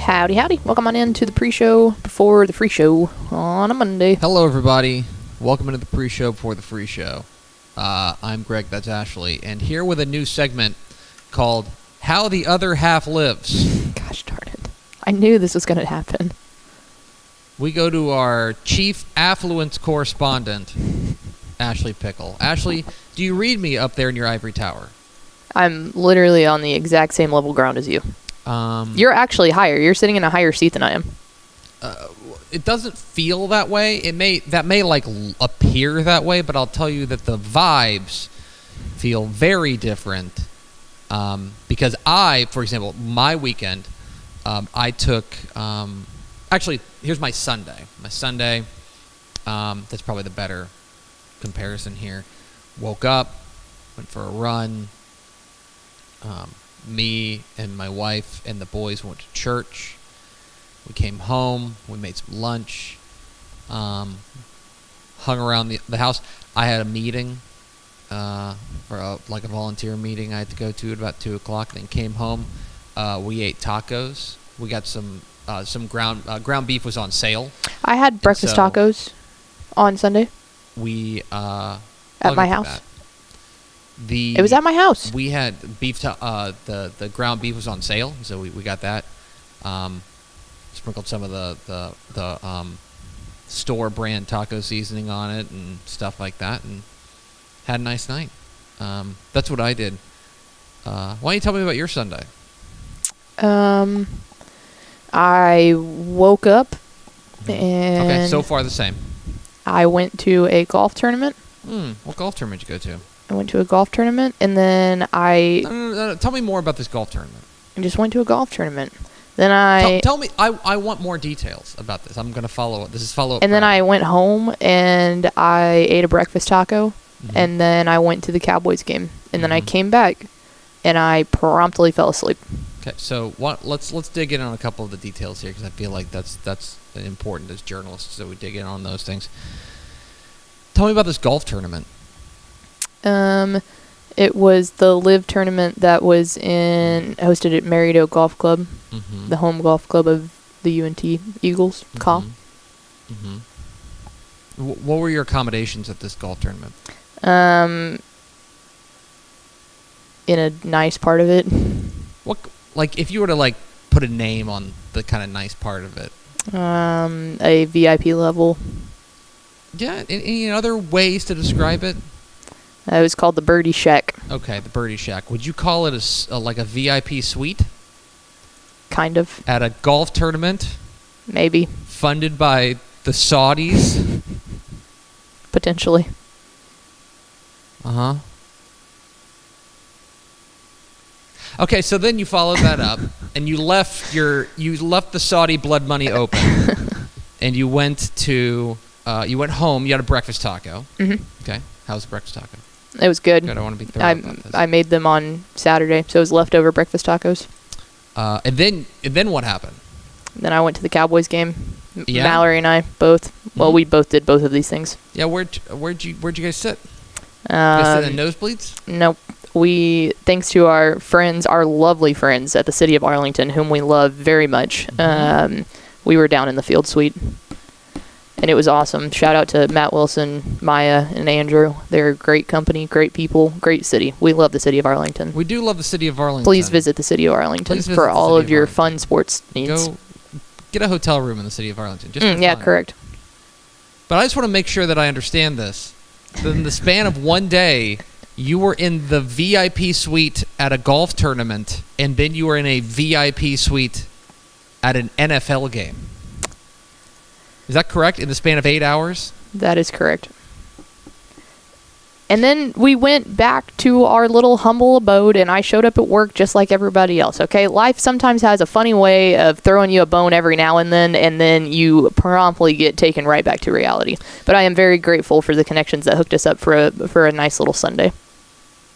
Howdy, howdy. Welcome on in to the pre-show before the free show on a Monday. Hello, everybody. Welcome into the pre-show before the free show. I'm Greg, that's Ashley, and here with a new segment called How the Other Half Lives. Gosh darn it. I knew this was going to happen. We go to our chief affluence correspondent, Ashley Pickle. Ashley, do you read me up there in your ivory tower? I'm literally on the exact same level ground as you. You're actually higher. You're sitting in a higher seat than I am. It doesn't feel that way. That may appear that way, but I'll tell you that the vibes feel very different. Because for example, my weekend, I took. Actually, here's my Sunday. My Sunday. That's probably the better comparison here. Woke up, went for a run. Me and my wife and the boys went to church. We came home. We made some lunch. Hung around the house. I had a meeting, for a volunteer meeting I had to go to at about 2 o'clock. Then came home. We ate tacos. We got some ground beef was on sale. I had breakfast tacos on Sunday. We at my house. It was at my house. We had beef. The ground beef was on sale, so we got that. Sprinkled some of the store brand taco seasoning on it and stuff like that, and had a nice night. That's what I did. Why don't you tell me about your Sunday? I woke up and okay, so far the same. I went to a golf tournament. What golf tournament did you go to? I went to a golf tournament, and then No, tell me more about this golf tournament. I just went to a golf tournament. Then Tell me, I want more details about this. I'm going to follow up. This is follow-up. And then I went home, and I ate a breakfast taco, and then I went to the Cowboys game. And then I came back, and I promptly fell asleep. Okay, so let's dig in on a couple of the details here, because I feel like that's important as journalists, so we dig in on those things. Tell me about this golf tournament. It was the live tournament that was hosted at Merrido Golf Club, the home golf club of the UNT Eagles. What were your accommodations at this golf tournament? In a nice part of it. What, if you were to put a name on the kind of nice part of it? A VIP level. Yeah. Any other ways to describe it? It was called the Birdie Shack. Okay, the Birdie Shack. Would you call it a VIP suite? Kind of. At a golf tournament? Maybe. Funded by the Saudis? Potentially. Uh-huh. Okay, so then you followed that up, and you left the Saudi blood money open, and you went home. You had a breakfast taco. Okay, how was the breakfast taco? It was good. I don't want to be thorough about this. I made them on Saturday, so it was leftover breakfast tacos. And then what happened? Then I went to the Cowboys game. Yeah? Mallory and I both. Well, we both did both of these things. Yeah, where'd you guys sit? You guys sit in nosebleeds? Nope. We, thanks to our friends, our lovely friends at the City of Arlington, whom we love very much, we were down in the field suite. And it was awesome. Shout out to Matt Wilson, Maya, and Andrew. They're a great company, great people, great city. We love the City of Arlington. We do love the City of Arlington. Please visit the City of Arlington for all of your fun sports needs. Go get a hotel room in the City of Arlington. Yeah, correct. But I just want to make sure that I understand this. In the span of one day, you were in the VIP suite at a golf tournament, and then you were in a VIP suite at an NFL game. Is that correct? In the span of 8 hours? That is correct. And then we went back to our little humble abode, and I showed up at work just like everybody else, okay? Life sometimes has a funny way of throwing you a bone every now and then you promptly get taken right back to reality. But I am very grateful for the connections that hooked us up for a nice little Sunday.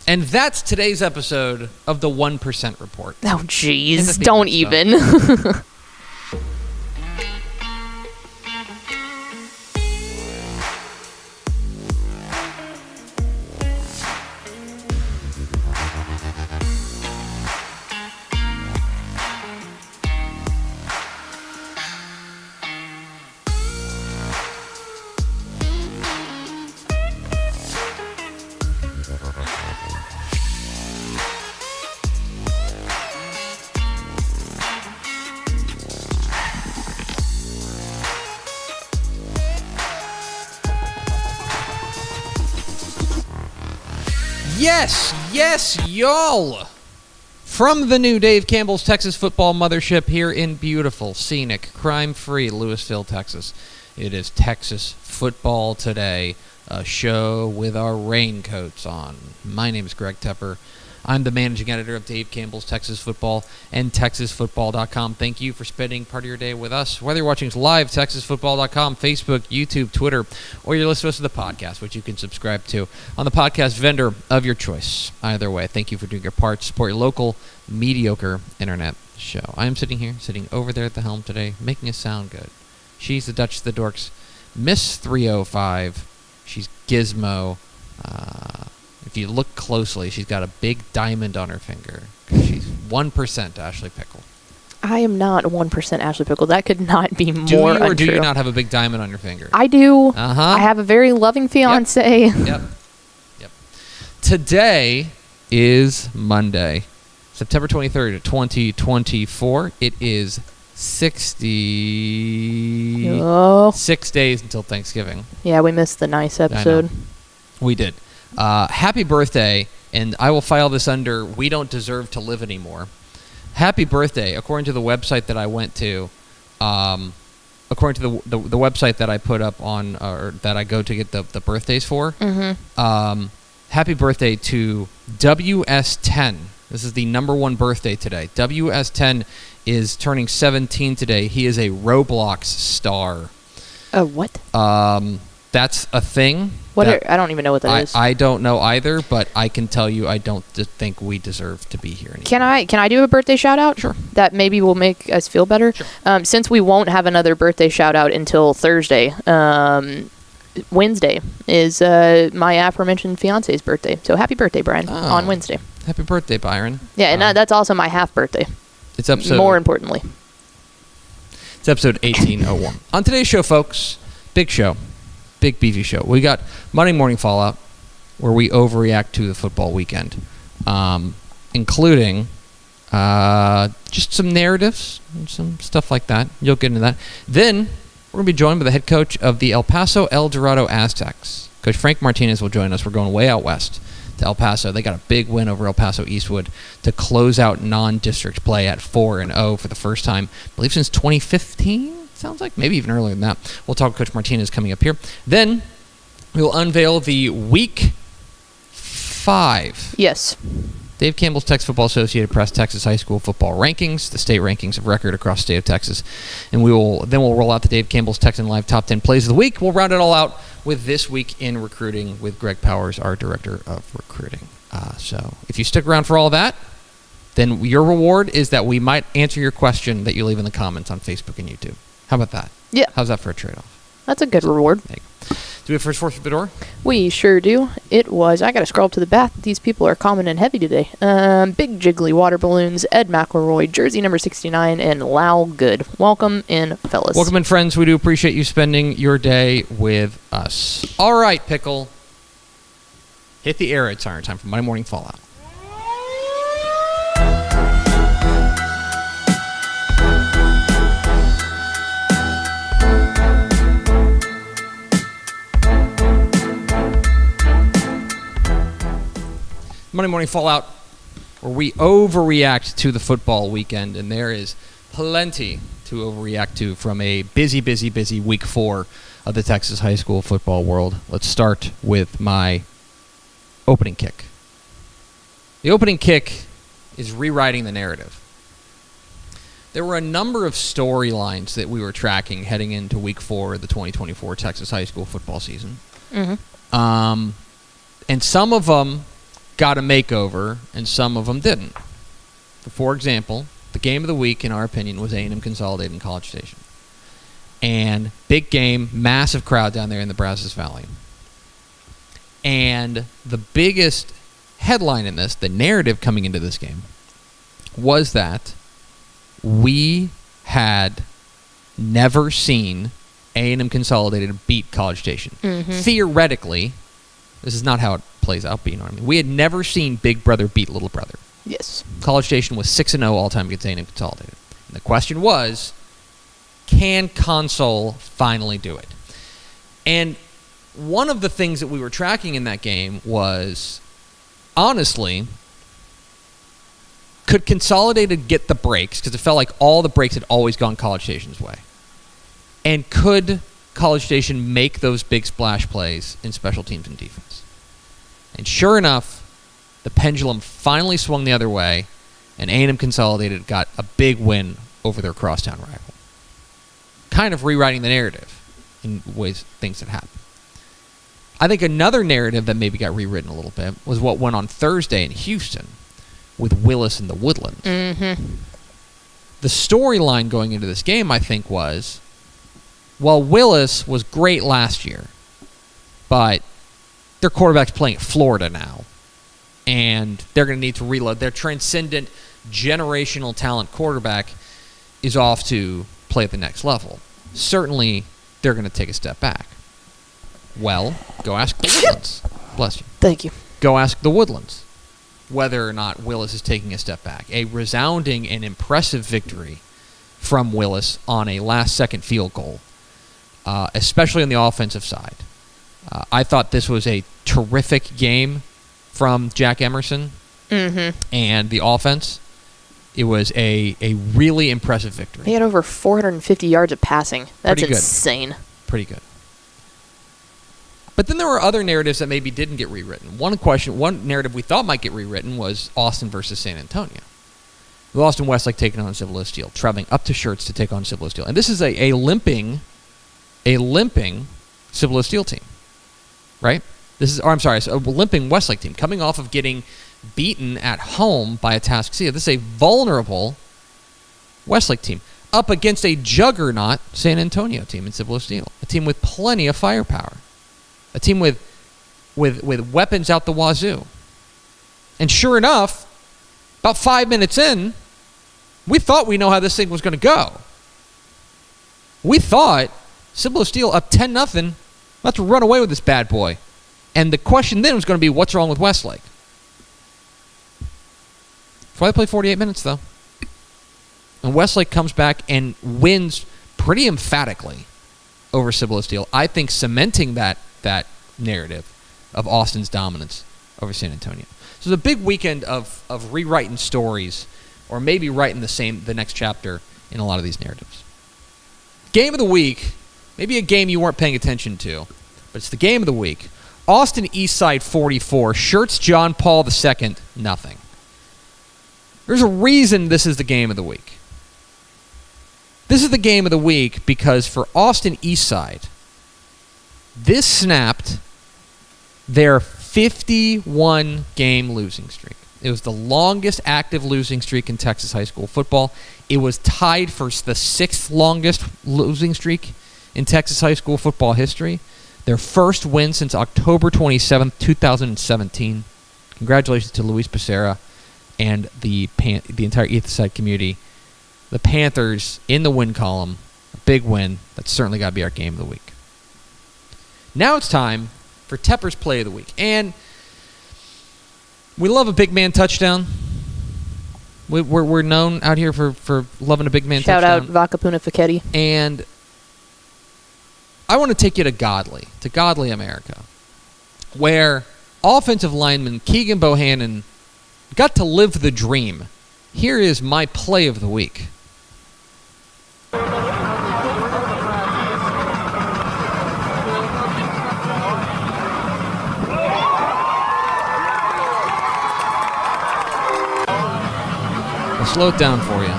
And that's today's episode of the 1% Report. Oh, jeez. Don't even. Yes, y'all. From the new Dave Campbell's Texas Football Mothership here in beautiful, scenic, crime-free Lewisville, Texas. It is Texas Football Today, a show with our raincoats on. My name is Greg Tepper. I'm the managing editor of Dave Campbell's Texas Football and TexasFootball.com. Thank you for spending part of your day with us. Whether you're watching us live, TexasFootball.com, Facebook, YouTube, Twitter, or you're listening to the podcast, which you can subscribe to on the podcast vendor of your choice. Either way, thank you for doing your part to support your local, mediocre internet show. I am sitting over there at the helm today, making us sound good. She's the Duchess of the Dorks, Miss 305. She's Gizmo. If you look closely, she's got a big diamond on her finger. She's 1% Ashley Pickle. I am not 1% Ashley Pickle. That could not be more Do you untrue. or do you not have a big diamond on your finger? I do. Uh-huh. I have a very loving fiance. Yep. Today is Monday, September 23rd, 2024. It is 66 days until Thanksgiving. Yeah, we missed the nice episode. We did. Happy birthday, and I will file this under We Don't Deserve to Live Anymore. Happy birthday, according to the website that I went to, according to the website that I put up on, or that I go to get the birthdays for. Mm-hmm. Happy birthday to WS10. This is the number one birthday today. WS10 is turning 17 today. He is a Roblox star. What? That's a thing. I don't even know what that is. I don't know either, but I can tell you I don't think we deserve to be here anymore. Can I do a birthday shout out? Sure. That maybe will make us feel better. Sure. Since we won't have another birthday shout out until Thursday, Wednesday is my aforementioned fiance's birthday. So happy birthday, Brian, on Wednesday. Happy birthday, Byron. Yeah, and that's also my half birthday. It's episode. More importantly. It's episode 1801. On today's show, folks, big show. Big beefy show. We got Monday Morning Fallout, where we overreact to the football weekend, including just some narratives and some stuff like that. You'll get into that. Then we're going to be joined by the head coach of the El Paso El Dorado Aztecs. Coach Frank Martinez will join us. We're going way out west to El Paso. They got a big win over El Paso Eastwood to close out non-district play at 4-0 for the first time, I believe, since 2015. Sounds like maybe even earlier than that. We'll talk to Coach Martinez coming up here. Then we'll unveil the Week 5. Yes. Dave Campbell's Texas Football Associated Press Texas High School football rankings, the state rankings of record across the state of Texas. And we'll roll out the Dave Campbell's Texan Live Top 10 Plays of the Week. We'll round it all out with This Week in Recruiting with Greg Powers, our Director of Recruiting. So if you stick around for all that, then your reward is that we might answer your question that you leave in the comments on Facebook and YouTube. How about that? Yeah. How's that for a trade-off? That's a good reward. There you go. Do we have first force through the door? We sure do. I got to scroll up to the back. These people are common and heavy today. Big Jiggly Water Balloons, Ed McElroy, jersey number 69, and Lau Good. Welcome in, fellas. Welcome in, friends. We do appreciate you spending your day with us. All right, Pickle. Hit the air raid siren. Time for Monday Morning Fallout. Monday Morning Fallout, where we overreact to the football weekend, and there is plenty to overreact to from a busy Week 4 of the Texas high school football world. Let's start with my opening kick. The opening kick is rewriting the narrative. There were a number of storylines that we were tracking heading into Week 4 of the 2024 Texas high school football season. Mm-hmm. And some of them got a makeover, and some of them didn't. For example, the game of the week, in our opinion, was A&M Consolidated in College Station. And big game, massive crowd down there in the Brazos Valley. And the biggest headline in this, the narrative coming into this game, was that we had never seen A&M Consolidated beat College Station. Mm-hmm. Theoretically, this is not how it plays out, but you know what I mean. We had never seen Big Brother beat Little Brother. Yes. College Station was 6-0 all-time against A&M Consolidated. And the question was, can Console finally do it? And one of the things that we were tracking in that game was honestly, could Consolidated get the breaks, because it felt like all the breaks had always gone College Station's way? And could College Station make those big splash plays in special teams and defense? And sure enough, the pendulum finally swung the other way, and A&M Consolidated got a big win over their crosstown rival. Kind of rewriting the narrative in ways things that happened. I think another narrative that maybe got rewritten a little bit was what went on Thursday in Houston with Willis and the Woodlands. Mm-hmm. The storyline going into this game, I think, was, well, Willis was great last year, but their quarterback's playing at Florida now, and they're going to need to reload. Their transcendent, generational talent quarterback is off to play at the next level. Certainly, they're going to take a step back. Well, go ask the Woodlands. Bless you. Thank you. Go ask the Woodlands whether or not Willis is taking a step back. A resounding and impressive victory from Willis on a last-second field goal, especially on the offensive side. I thought this was a terrific game from Jack Emerson and the offense. It was a really impressive victory. He had over 450 yards of passing. That's Pretty good. insane. Pretty good. But then there were other narratives that maybe didn't get rewritten. One narrative we thought might get rewritten was Austin versus San Antonio. With Austin Westlake taking on Cibolo Steel, traveling up to Schertz to take on Cibolo Steel. And this is a limping Cibolo Steel team, right? It's a limping Westlake team coming off of getting beaten at home by a Atascocita. This is a vulnerable Westlake team up against a juggernaut San Antonio team in Cibolo Steel, a team with plenty of firepower, a team with weapons out the wazoo. And sure enough, about 5 minutes in, we thought we know how this thing was going to go. We thought Cibolo Steel up 10-0, about to run away with this bad boy. And the question then was going to be, what's wrong with Westlake? That's why they played 48 minutes, though. And Westlake comes back and wins pretty emphatically over Cibolo Steel, I think cementing that narrative of Austin's dominance over San Antonio. So it's a big weekend of rewriting stories, or maybe writing the next chapter in a lot of these narratives. Game of the week, maybe a game you weren't paying attention to, but it's the game of the week. Austin Eastside 44, Schertz John Paul II, nothing. There's a reason this is the game of the week. This is the game of the week because for Austin Eastside, this snapped their 51-game losing streak. It was the longest active losing streak in Texas high school football. It was tied for the 6th longest losing streak in Texas high school football history. Their first win since October 27th, 2017. Congratulations to Luis Becerra and the entire Eastside community. The Panthers in the win column. A big win. That's certainly got to be our game of the week. Now it's time for Tepper's Play of the Week. And we love a big man touchdown. We're known out here for loving a big man touchdown. Shout out Vacapuna Fichetti. And I want to take you to Godly America, where offensive lineman Keegan Bohannon got to live the dream. Here is my play of the week. I'll slow it down for you.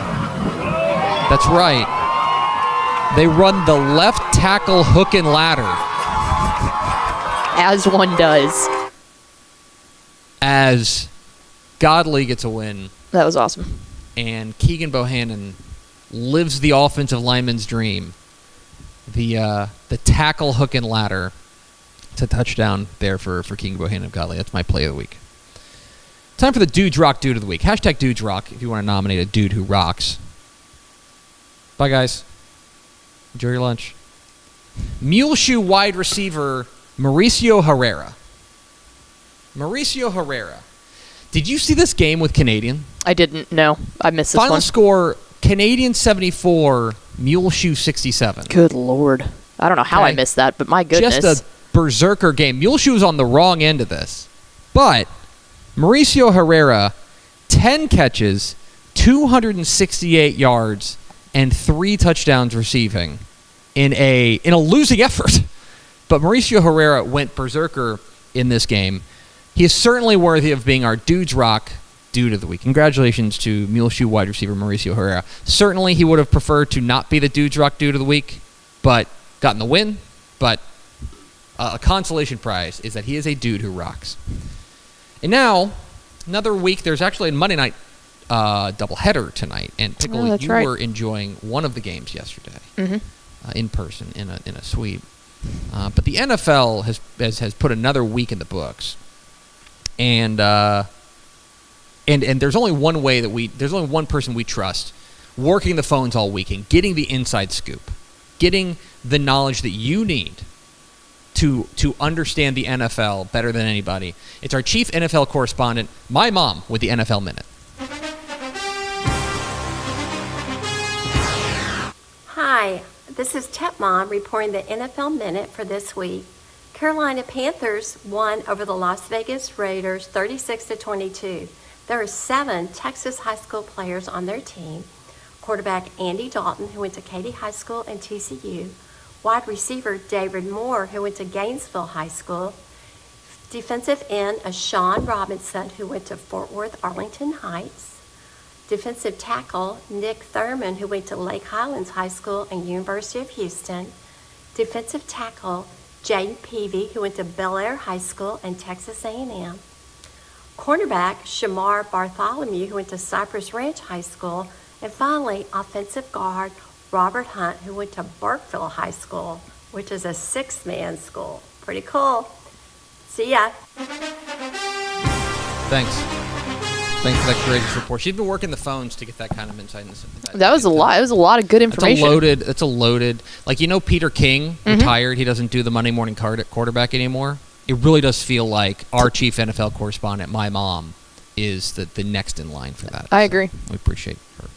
That's right. They run the left tackle hook and ladder. As one does. As Godly gets a win. That was awesome. And Keegan Bohannon lives the offensive lineman's dream. The tackle hook and ladder. It's a touchdown there for Keegan Bohannon of Godly. That's my play of the week. Time for the Dudes Rock Dude of the Week. Hashtag Dudes Rock if you want to nominate a dude who rocks. Bye, guys. Enjoy your lunch. Muleshoe wide receiver Mauricio Herrera. Did you see this game with Canadian? I didn't. No, I missed this Final one. score, Canadian 74, Muleshoe 67. Good Lord. I don't know how I missed that, but my goodness. Just a berserker game. Muleshoe was on the wrong end of this. But Mauricio Herrera, 10 catches, 268 yards, and 3 touchdowns receiving in a losing effort. But Mauricio Herrera went berserker in this game. He is certainly worthy of being our Dudes Rock Dude of the Week. Congratulations to Muleshoe wide receiver Mauricio Herrera. Certainly he would have preferred to not be the Dudes Rock Dude of the Week, but gotten the win. But a consolation prize is that he is a dude who rocks. And now, another week, there's actually a Monday night doubleheader tonight. And Pickle, you were enjoying one of the games yesterday in person in a suite. But the NFL has put another week in the books. And there's only one way there's only one person we trust working the phones all weekend, getting the inside scoop, getting the knowledge that you need to understand the NFL better than anybody. It's our chief NFL correspondent, my mom, with the NFL Minute. Hi, this is Tep Mom reporting the NFL Minute for this week. Carolina Panthers won over the Las Vegas Raiders 36-22. There are 7 Texas high school players on their team. Quarterback Andy Dalton, who went to Katy High School and TCU. Wide receiver David Moore, who went to Gainesville High School. Defensive end Ashawn Robinson, who went to Fort Worth Arlington Heights. Defensive tackle Nick Thurman, who went to Lake Highlands High School and University of Houston. Defensive tackle Jaden Peavy, who went to Bel Air High School and Texas A&M. Cornerback Shamar Bartholomew, who went to Cypress Ranch High School. And finally, offensive guard Robert Hunt, who went to Burkeville High School, which is a 6-man school. Pretty cool. See ya. Thanks for that courageous report. She's been working the phones to get that kind of insight. That was a lot. It was a lot of good information. It's a loaded. Like, Peter King retired. He doesn't do the Monday morning card at quarterback anymore. It really does feel like our chief NFL correspondent, my mom, is the next in line for that. I agree. We appreciate her.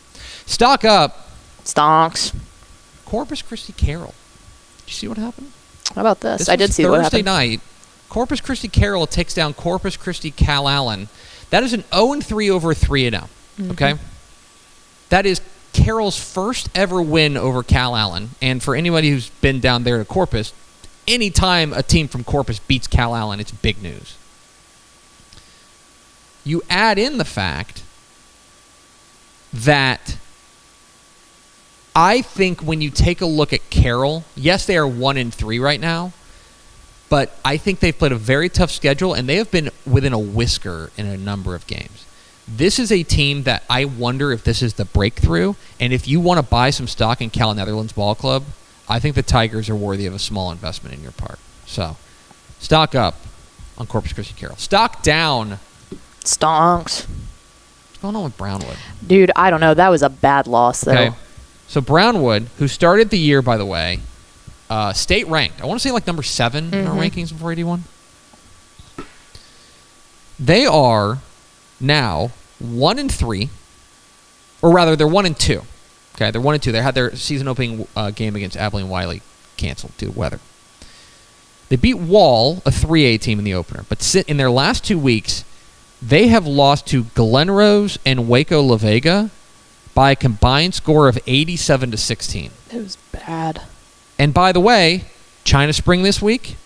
Stock up. Stonks. Corpus Christi Carroll. Did you see what happened? How about this? This I did see what happened. Thursday night, Corpus Christi Carroll takes down Corpus Christi Cal Allen. That is an 0-3 over 3-0. Okay? That is Carroll's first ever win over Cal Allen. And for anybody who's been down there to Corpus, anytime a team from Corpus beats Cal Allen, it's big news. You add in the fact that I think when you take a look at Carroll, yes, they are 1-3 right now, but I think they've played a very tough schedule, and they have been within a whisker in a number of games. This is a team that I wonder if this is the breakthrough, and if you want to buy some stock in Cal Netherlands Ball Club, I think the Tigers are worthy of a small investment in your part. So, stock up on Corpus Christi Carroll. Stock down. Stonks. What's going on with Brownwood? Dude, I don't know. That was a bad loss, though. Okay. So Brownwood, who started the year, by the way, state ranked. I want to say like number 7 in our rankings before 81. They are now 1-3, or rather, they're 1-2. Okay, they're 1-2. They had their season opening game against Abilene Wiley canceled due to weather. They beat Wall, a 3A team, in the opener, but in their last 2 weeks, they have lost to Glenrose and Waco La Vega by a combined score of 87-16. It was bad. And by the way, China Spring this week,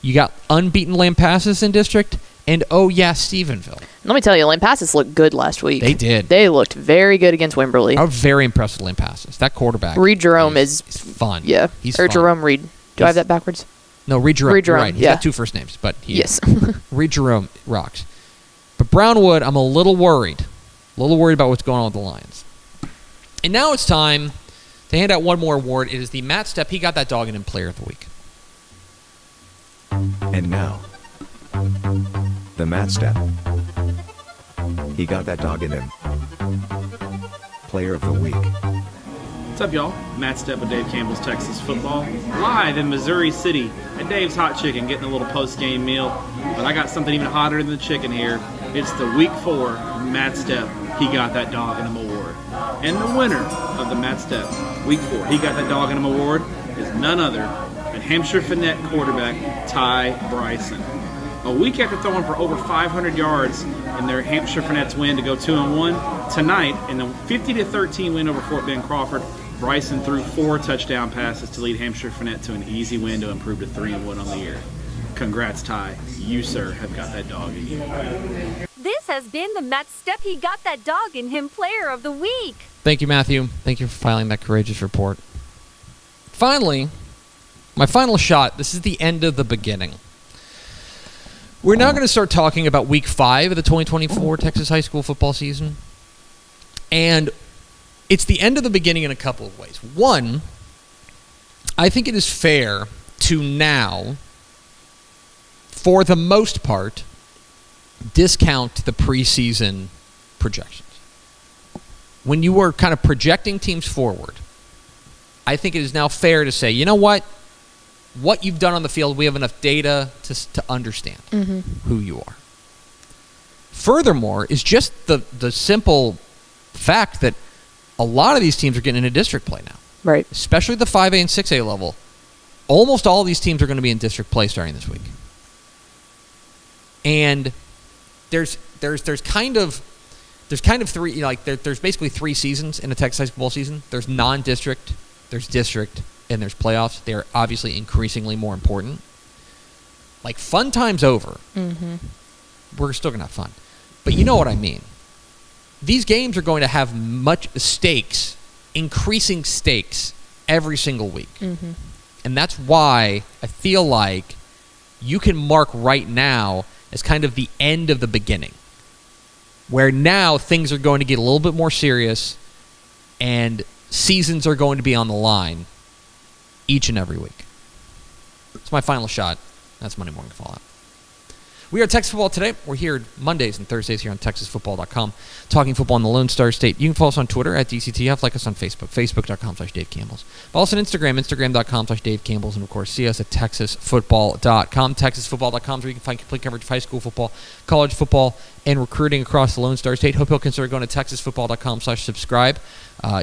you got unbeaten Lampasas in district, and Stephenville. Let me tell you, Lampasas looked good last week. They did. They looked very good against Wimberley. I was very impressed with Lampasas. That quarterback. Reed Jerome is fun. Yeah. He's or fun. Jerome Reed. Do I have that backwards? No, Reed Jerome. Reed Jerome, You're right. He's got 2 first names, but yes. Reed Jerome rocks. But Brownwood, I'm a little worried. About what's going on with the Lions. And now it's time to hand out one more award. It is the Matt Stepp. He got that dog in him Player of the Week. And now, the Matt Stepp. He got that dog in him. Player of the Week. What's up, y'all? Matt Stepp with Dave Campbell's Texas Football. Live in Missouri City at Dave's Hot Chicken, getting a little post-game meal. But I got something even hotter than the chicken here. It's the Week 4 Matt Stepp. He got that dog in him award. And the winner of the Matt Stepp Week 4 He got that dog in him award is none other than Hampshire Finette quarterback Ty Bryson. A week after throwing for over 500 yards in their Hampshire Finette's win to go 2-1, tonight in the 50-13 win over Fort Bend Crawford, Bryson threw 4 touchdown passes to lead Hampshire Finette to an easy win to improve to 3-1 on the year. Congrats, Ty. You, sir, have got that dog in you. This has been the Matt Stepp He Got That Dog in Him Player of the Week. Thank you, Matthew. Thank you for filing that courageous report. Finally, my final shot. This is the end of the beginning. We're now going to start talking about Week 5 of the 2024 Texas high school football season. And it's the end of the beginning in a couple of ways. One, I think it is fair to now, for the most part, discount the preseason projections. When you were kind of projecting teams forward, I think it is now fair to say, you know what you've done on the field, we have enough data to understand who you are. Furthermore, is just the simple fact that a lot of these teams are getting into district play now. Right. Especially the 5A and 6A level. Almost all of these teams are going to be in district play starting this week. And there's kind of three, like there's basically 3 seasons in a Texas high school football season. There's non-district, there's district, and there's playoffs. They're obviously increasingly more important. Like, fun time's over. We're still going to have fun. But you know what I mean. These games are going to have much stakes, increasing stakes, every single week. And that's why I feel like you can mark right now as kind of the end of the beginning, where now things are going to get a little bit more serious and seasons are going to be on the line each and every week. It's my final shot. That's Monday Morning Fallout. We are Texas Football Today. We're here Mondays and Thursdays here on TexasFootball.com, talking football in the Lone Star State. You can follow us on Twitter at DCTF, like us on Facebook, Facebook.com/Dave Campbell's. Follow us on Instagram, Instagram.com/Dave Campbell's, and of course, see us at TexasFootball.com. TexasFootball.com is where you can find complete coverage of high school football, college football, and recruiting across the Lone Star State. Hope you'll consider going to TexasFootball.com/subscribe.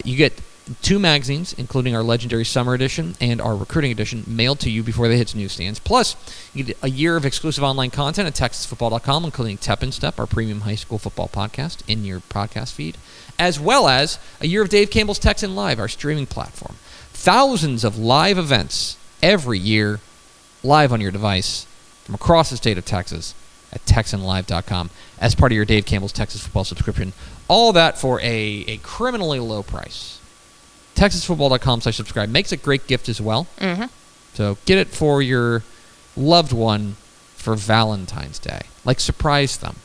You get 2 magazines, including our legendary summer edition and our recruiting edition, mailed to you before they hit newsstands. Plus, you get a year of exclusive online content at TexasFootball.com, including Tep and Step, our premium high school football podcast, in your podcast feed, as well as a year of Dave Campbell's Texan Live, our streaming platform. Thousands of live events every year, live on your device, from across the state of Texas at TexanLive.com as part of your Dave Campbell's Texas Football subscription. All that for a criminally low price. TexasFootball.com/subscribe makes a great gift as well. So get it for your loved one for Valentine's Day. Like, surprise them.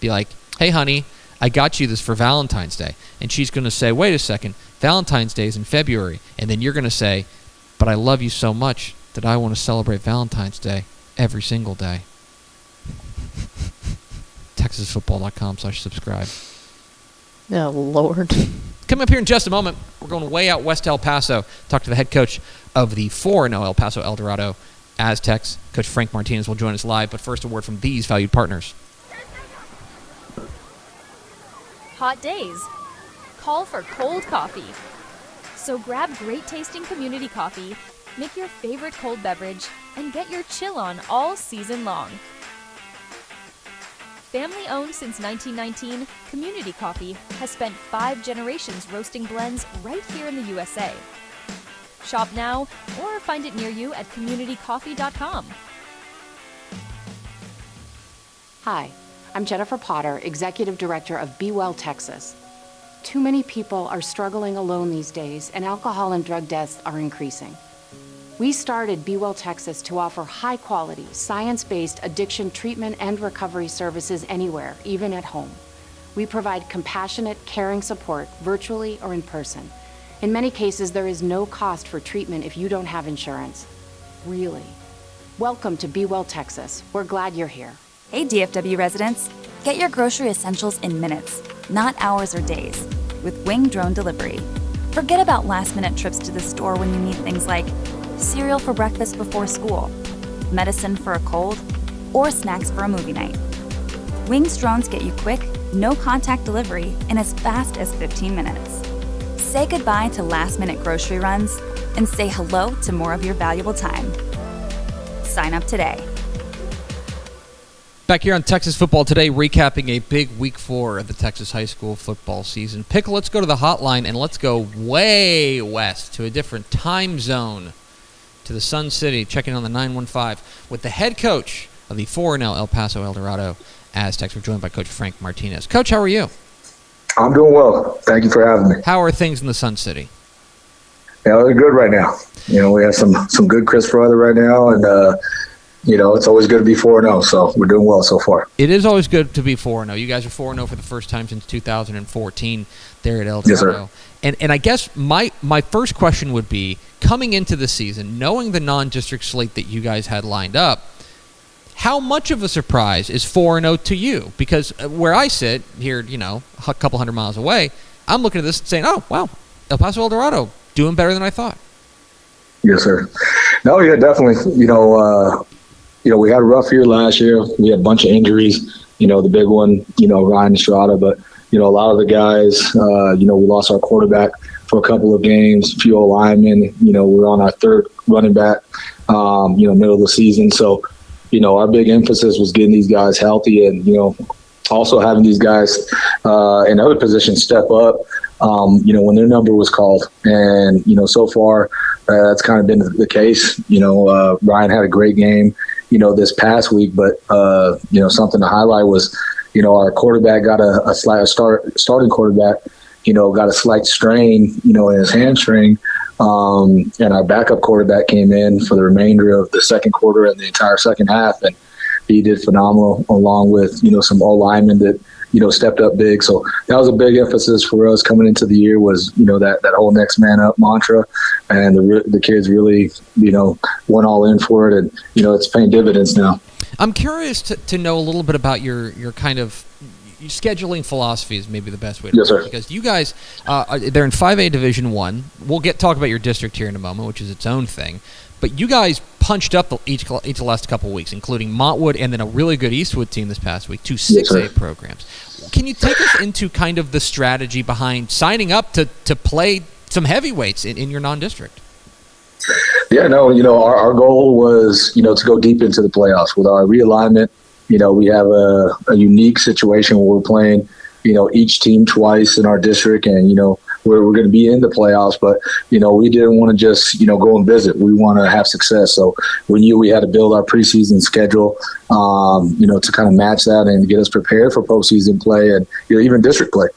Be like, hey, honey, I got you this for Valentine's Day. And she's going to say, wait a second, Valentine's Day is in February. And then you're going to say, but I love you so much that I want to celebrate Valentine's Day every single day. TexasFootball.com/subscribe. Oh, Lord. Coming up here in just a moment, we're going way out west to El Paso. Talk to the head coach of the 4-0 El Paso El Dorado Aztecs. Coach Frank Martinez will join us live, but first a word from these valued partners. Hot days call for cold coffee. So grab great tasting community coffee, make your favorite cold beverage, and get your chill on all season long. Family owned since 1919, Community Coffee has spent 5 generations roasting blends right here in the USA. Shop now or find it near you at communitycoffee.com. Hi, I'm Jennifer Potter, Executive Director of Be Well Texas. Too many people are struggling alone these days, and alcohol and drug deaths are increasing. We started Be Well Texas to offer high-quality, science-based addiction treatment and recovery services anywhere, even at home. We provide compassionate, caring support, virtually or in person. In many cases, there is no cost for treatment if you don't have insurance. Really. Welcome to Be Well Texas. We're glad you're here. Hey DFW residents, get your grocery essentials in minutes, not hours or days, with Wing Drone Delivery. Forget about last-minute trips to the store when you need things like cereal for breakfast before school, medicine for a cold, or snacks for a movie night. Wings drones get you quick, no-contact delivery in as fast as 15 minutes. Say goodbye to last-minute grocery runs and say hello to more of your valuable time. Sign up today. Back here on Texas Football Today, recapping a big Week 4 of the Texas high school football season. Pickle, let's go to the hotline, and let's go way west to a different time zone, to the Sun City, checking on the 915 with the head coach of the 4-0 El Paso El Dorado Aztecs. We're joined by Coach Frank Martinez. Coach, how are you? I'm doing well. Thank you for having me. How are things in the Sun City? Yeah, they're good right now. We have some good crisp weather right now, and it's always good to be 4-0, so we're doing well so far. It is always good to be 4-0. You guys are 4-0 for the first time since 2014 there at El Dorado. Yes, sir. And I guess my first question would be, coming into the season, knowing the non-district slate that you guys had lined up, how much of a surprise is 4-0 to you? Because where I sit here, a couple hundred miles away, I'm looking at this and saying, oh, wow, El Paso El Dorado doing better than I thought. Yes, sir. No, yeah, definitely. We had a rough year last year. We had a bunch of injuries, the big one, Ryan Estrada. But, a lot of the guys, we lost our quarterback for a couple of games, a few old linemen. We're on our third running back, middle of the season. So, our big emphasis was getting these guys healthy and, also having these guys in other positions step up, when their number was called. And, so far, that's kind of been the case. Ryan had a great game, this past week, but, something to highlight was, our quarterback got starting quarterback, got a slight strain, in his hamstring. And our backup quarterback came in for the remainder of the second quarter and the entire second half. And he did phenomenal, along with, some old linemen that, stepped up big. So that was a big emphasis for us coming into the year was, that whole next man up mantra. And the kids really, went all in for it. And, it's paying dividends now. I'm curious to know a little bit about your kind of scheduling philosophy is maybe the best way to Yes, put it. sir. Because you guys, they're in 5A Division 1. We'll talk about your district here in a moment, which is its own thing. But you guys punched up each of the last couple of weeks, including Montwood and then a really good Eastwood team this past week, 2 6A programs. Can you take us into kind of the strategy behind signing up to play some heavyweights in your non-district? Yeah, no, our goal was, to go deep into the playoffs. With our realignment, we have a unique situation where we're playing, each team twice in our district, and, we're going to be in the playoffs, but, we didn't want to just, go and visit. We want to have success. So we knew we had to build our preseason schedule, to kind of match that and get us prepared for postseason play and, even district play.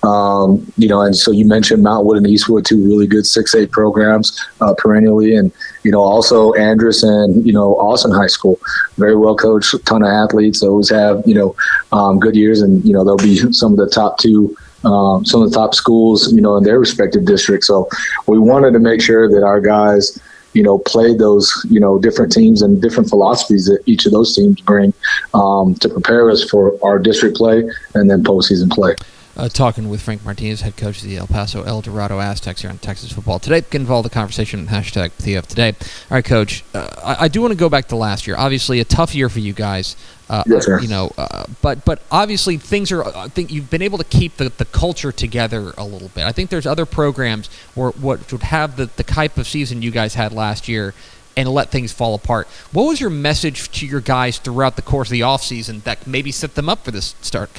And so you mentioned Montwood and Eastwood, 2 really good 6A programs perennially. And, also Andress and, Austin High School, very well coached, ton of athletes, always have, good years. And, they'll be some of the top 2, some of the top schools, in their respective districts. So we wanted to make sure that our guys, played those, different teams and different philosophies that each of those teams bring to prepare us for our district play and then postseason play. Talking with Frank Martinez, head coach of the El Paso El Dorado Aztecs here on Texas Football Today. Get involved in the conversation on hashtag TF Today. All right, Coach, I do want to go back to last year. Obviously, a tough year for you guys. Yes, sir. But obviously things are. I think you've been able to keep the culture together a little bit. I think there's other programs what would have the type of season you guys had last year and let things fall apart. What was your message to your guys throughout the course of the offseason that maybe set them up for this start?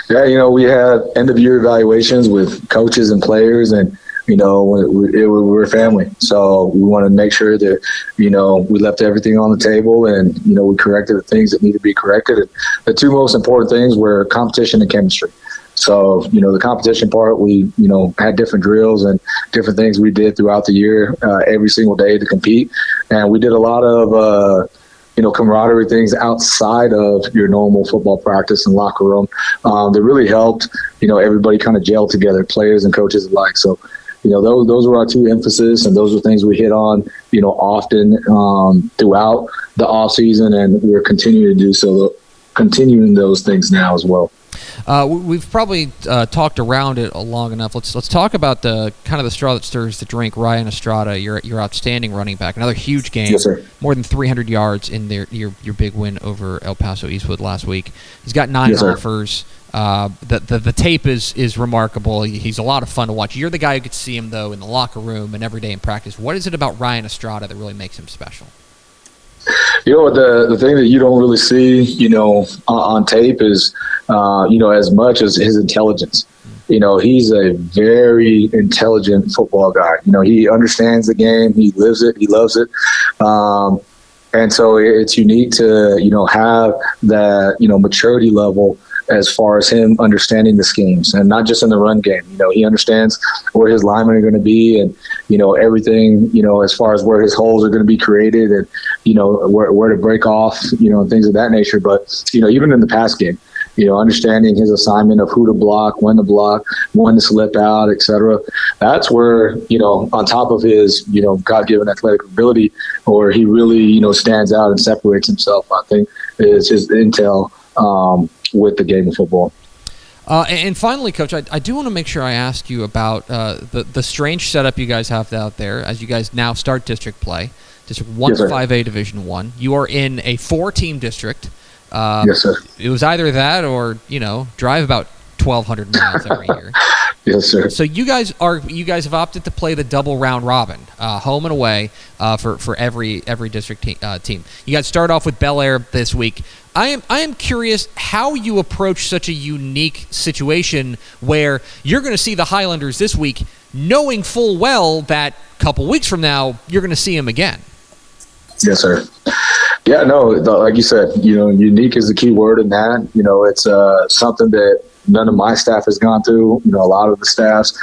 Yeah, we had end-of-year evaluations with coaches and players, and, we're family. So we wanted to make sure that, we left everything on the table and, we corrected the things that need to be corrected. And the 2 most important things were competition and chemistry. So, the competition part, we, had different drills and different things we did throughout the year, every single day to compete. And we did a lot of, camaraderie things outside of your normal football practice and locker room that really helped, everybody kind of gel together, players and coaches alike. So, those were our 2 emphasis, and those were things we hit on, often throughout the off season, and we're continuing to do so, continuing those things now as well. We've probably talked around it long enough. Let's talk about the kind of the straw that stirs the drink. Ryan Estrada, your outstanding running back, another huge game. Yes, sir. More than 300 yards in your big win over El Paso Eastwood last week. He's got 9 yes, offers. The tape is remarkable. He's a lot of fun to watch. You're the guy who could see him though in the locker room and every day in practice. What is it about Ryan Estrada that really makes him special? The thing that you don't really see, on tape is, as much as his intelligence. He's a very intelligent football guy. He understands the game. He lives it. He loves it. And so it's unique to, have that, maturity level as far as him understanding the schemes, and not just in the run game. He understands where his linemen are going to be, and, everything, as far as where his holes are going to be created, and, where to break off, and things of that nature. But, even in the pass game, understanding his assignment of who to block, when to slip out, et cetera. That's where, on top of his, God-given athletic ability, or he really, stands out and separates himself, I think, is his intel with the game of football. And finally, Coach, I do want to make sure I ask you about the strange setup you guys have out there as you guys now start district play. District 1-5A Division 1. You are in a 4-team district. Yes, sir. It was either that or, drive about 1,200 miles every year. Yes, sir. So you guys have opted to play the double round robin, home and away, for every district team. You guys start off with Bel Air this week. I am curious how you approach such a unique situation where you're going to see the Highlanders this week, knowing full well that a couple weeks from now you're going to see them again. Yes, sir. Yeah, no, like you said, unique is the key word in that. It's something that none of my staff has gone through, a lot of the staffs,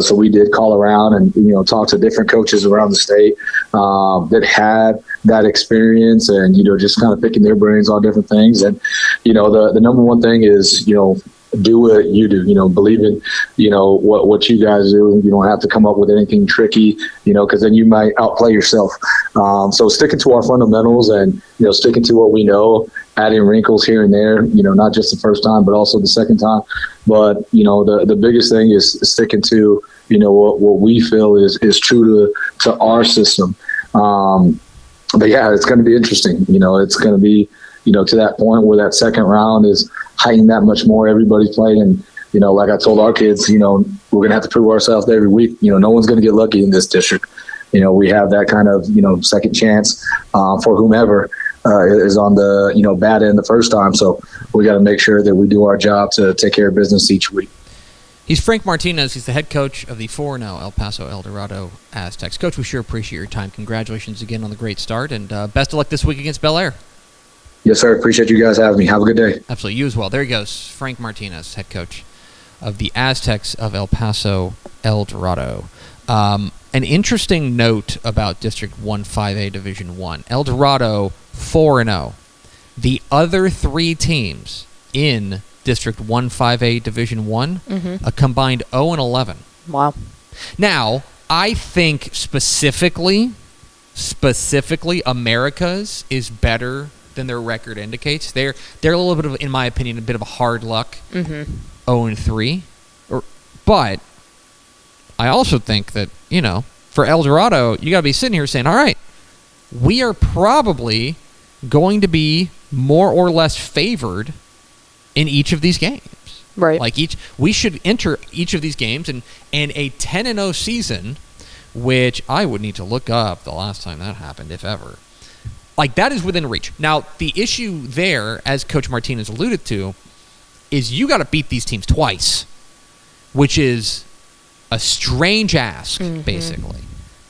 so we did call around and, talk to different coaches around the state that had that experience, and, just kind of picking their brains on different things. And, the number one thing is, do what you do, believe in, what you guys do. You don't have to come up with anything tricky, because then you might outplay yourself. So sticking to our fundamentals and, sticking to what we know, adding wrinkles here and there, not just the first time, but also the second time. But, the biggest thing is sticking to, what we feel is true to our system. But yeah, it's going to be interesting. It's going to be, to that point where that second round is heightened that much more. Everybody's playing. And, like I told our kids, we're going to have to prove ourselves every week. No one's going to get lucky in this district. We have that kind of, second chance for whomever is on the, bad end the first time. So we got to make sure that we do our job to take care of business each week. He's Frank Martinez. He's the head coach of the 4-0 El Paso El Dorado Aztecs. Coach, we sure appreciate your time. Congratulations again on the great start, and best of luck this week against Bel Air. Yes, sir. Appreciate you guys having me. Have a good day. Absolutely. You as well. There he goes. Frank Martinez, head coach of the Aztecs of El Paso El Dorado. An interesting note about District 1-5A Division 1. El Dorado 4-0. The other 3 teams in District 1-5A Division 1, a combined 0-11. Wow. Now, I think specifically America's is better than their record indicates. They're a little bit of, in my opinion, a bit of a hard luck 0-3. But I also think that, for El Dorado, you got to be sitting here saying, all right, we are probably going to be more or less favored in each of these games. Right. Like we should enter each of these games, and a 10-0 season, which I would need to look up the last time that happened, if ever. Like, that is within reach. Now, the issue there, as Coach Martinez alluded to, is you got to beat these teams twice, which is a strange ask, basically.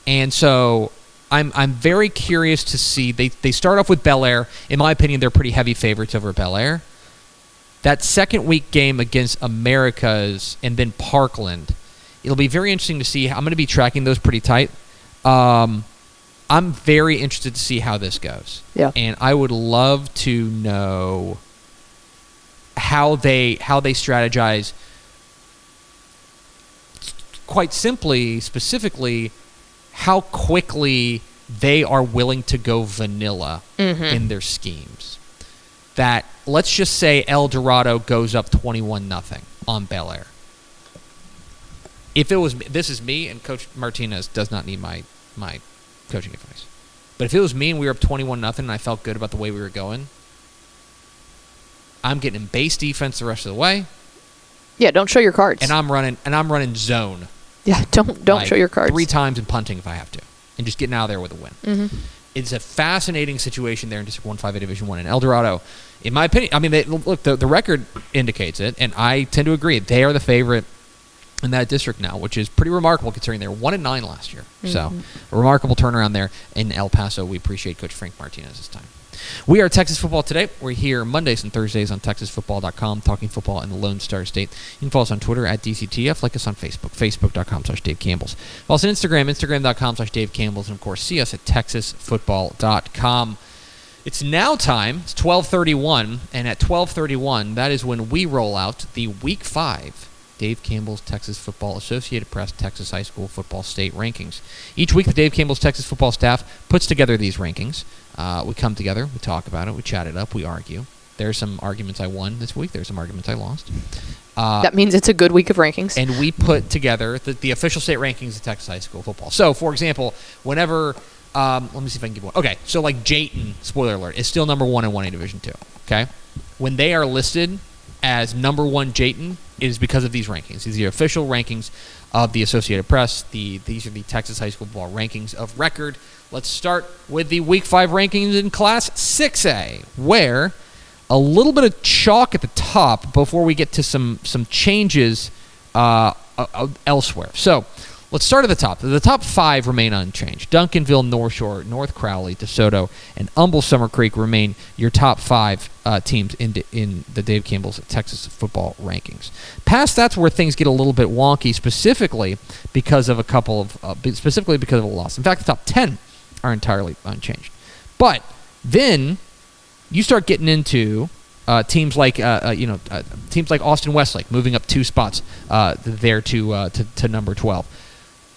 And so I'm very curious to see. They start off with Bel Air. In my opinion, they're pretty heavy favorites over Bel Air. That second week game against Americas and then Parkland, it'll be very interesting to see. I'm going to be tracking those pretty tight. I'm very interested to see how this goes. Yeah. And I would love to know how they strategize. Quite simply, specifically, how quickly they are willing to go vanilla in their schemes. That, let's just say El Dorado goes up 21-0 on Bel Air. If it was, this is me, and Coach Martinez does not need my coaching advice. But if it was me and we were up 21-0 and I felt good about the way we were going, I'm getting base defense the rest of the way. Yeah, don't show your cards. And I'm running zone. Yeah, don't show your cards. 3 times and punting if I have to, and just getting out of there with a win. it's a fascinating situation there in District 1 5A Division 1 in El Dorado. In my opinion, I mean, the record indicates it, and I tend to agree. They are the favorite in that district now, which is pretty remarkable considering they were 1-9 last year. So, a remarkable turnaround there in El Paso. We appreciate Coach Frank Martinez this time. We are Texas Football Today. We're here Mondays and Thursdays on TexasFootball.com, talking football in the Lone Star State. You can follow us on Twitter at DCTF, like us on Facebook, Facebook.com/Dave Campbell's. Follow us on Instagram, Instagram.com/Dave Campbell's, and of course, see us at TexasFootball.com. It's now time. It's 12:31, and at 12:31, that is when we roll out the Week 5 Dave Campbell's Texas Football Associated Press Texas High School Football State Rankings. Each week, the Dave Campbell's Texas Football staff puts together these rankings. We come together, we talk about it, we chat it up, we argue. There are some arguments I won this week. There are some arguments I lost. That means it's a good week of rankings. And we put together the official state rankings of Texas High School football. So, for example, whenever... let me see if I can give one. Okay, so like Jayton, spoiler alert, is still number 1 in 1A Division 2. Okay? When they are listed as number 1 Jayton, it is because of these rankings. These are the official rankings of the Associated Press. These are the Texas High School football rankings of record. Let's start with the Week 5 rankings in Class 6A, where a little bit of chalk at the top before we get to some changes elsewhere. So, let's start at the top. The top 5 remain unchanged. Duncanville, North Shore, North Crowley, DeSoto, and Humble Summer Creek remain your top 5 teams in the Dave Campbell's Texas football rankings. Past that's where things get a little bit wonky, specifically because of a loss. In fact, the top 10 are entirely unchanged. But then you start getting into teams like Austin Westlake moving up 2 spots there to number 12.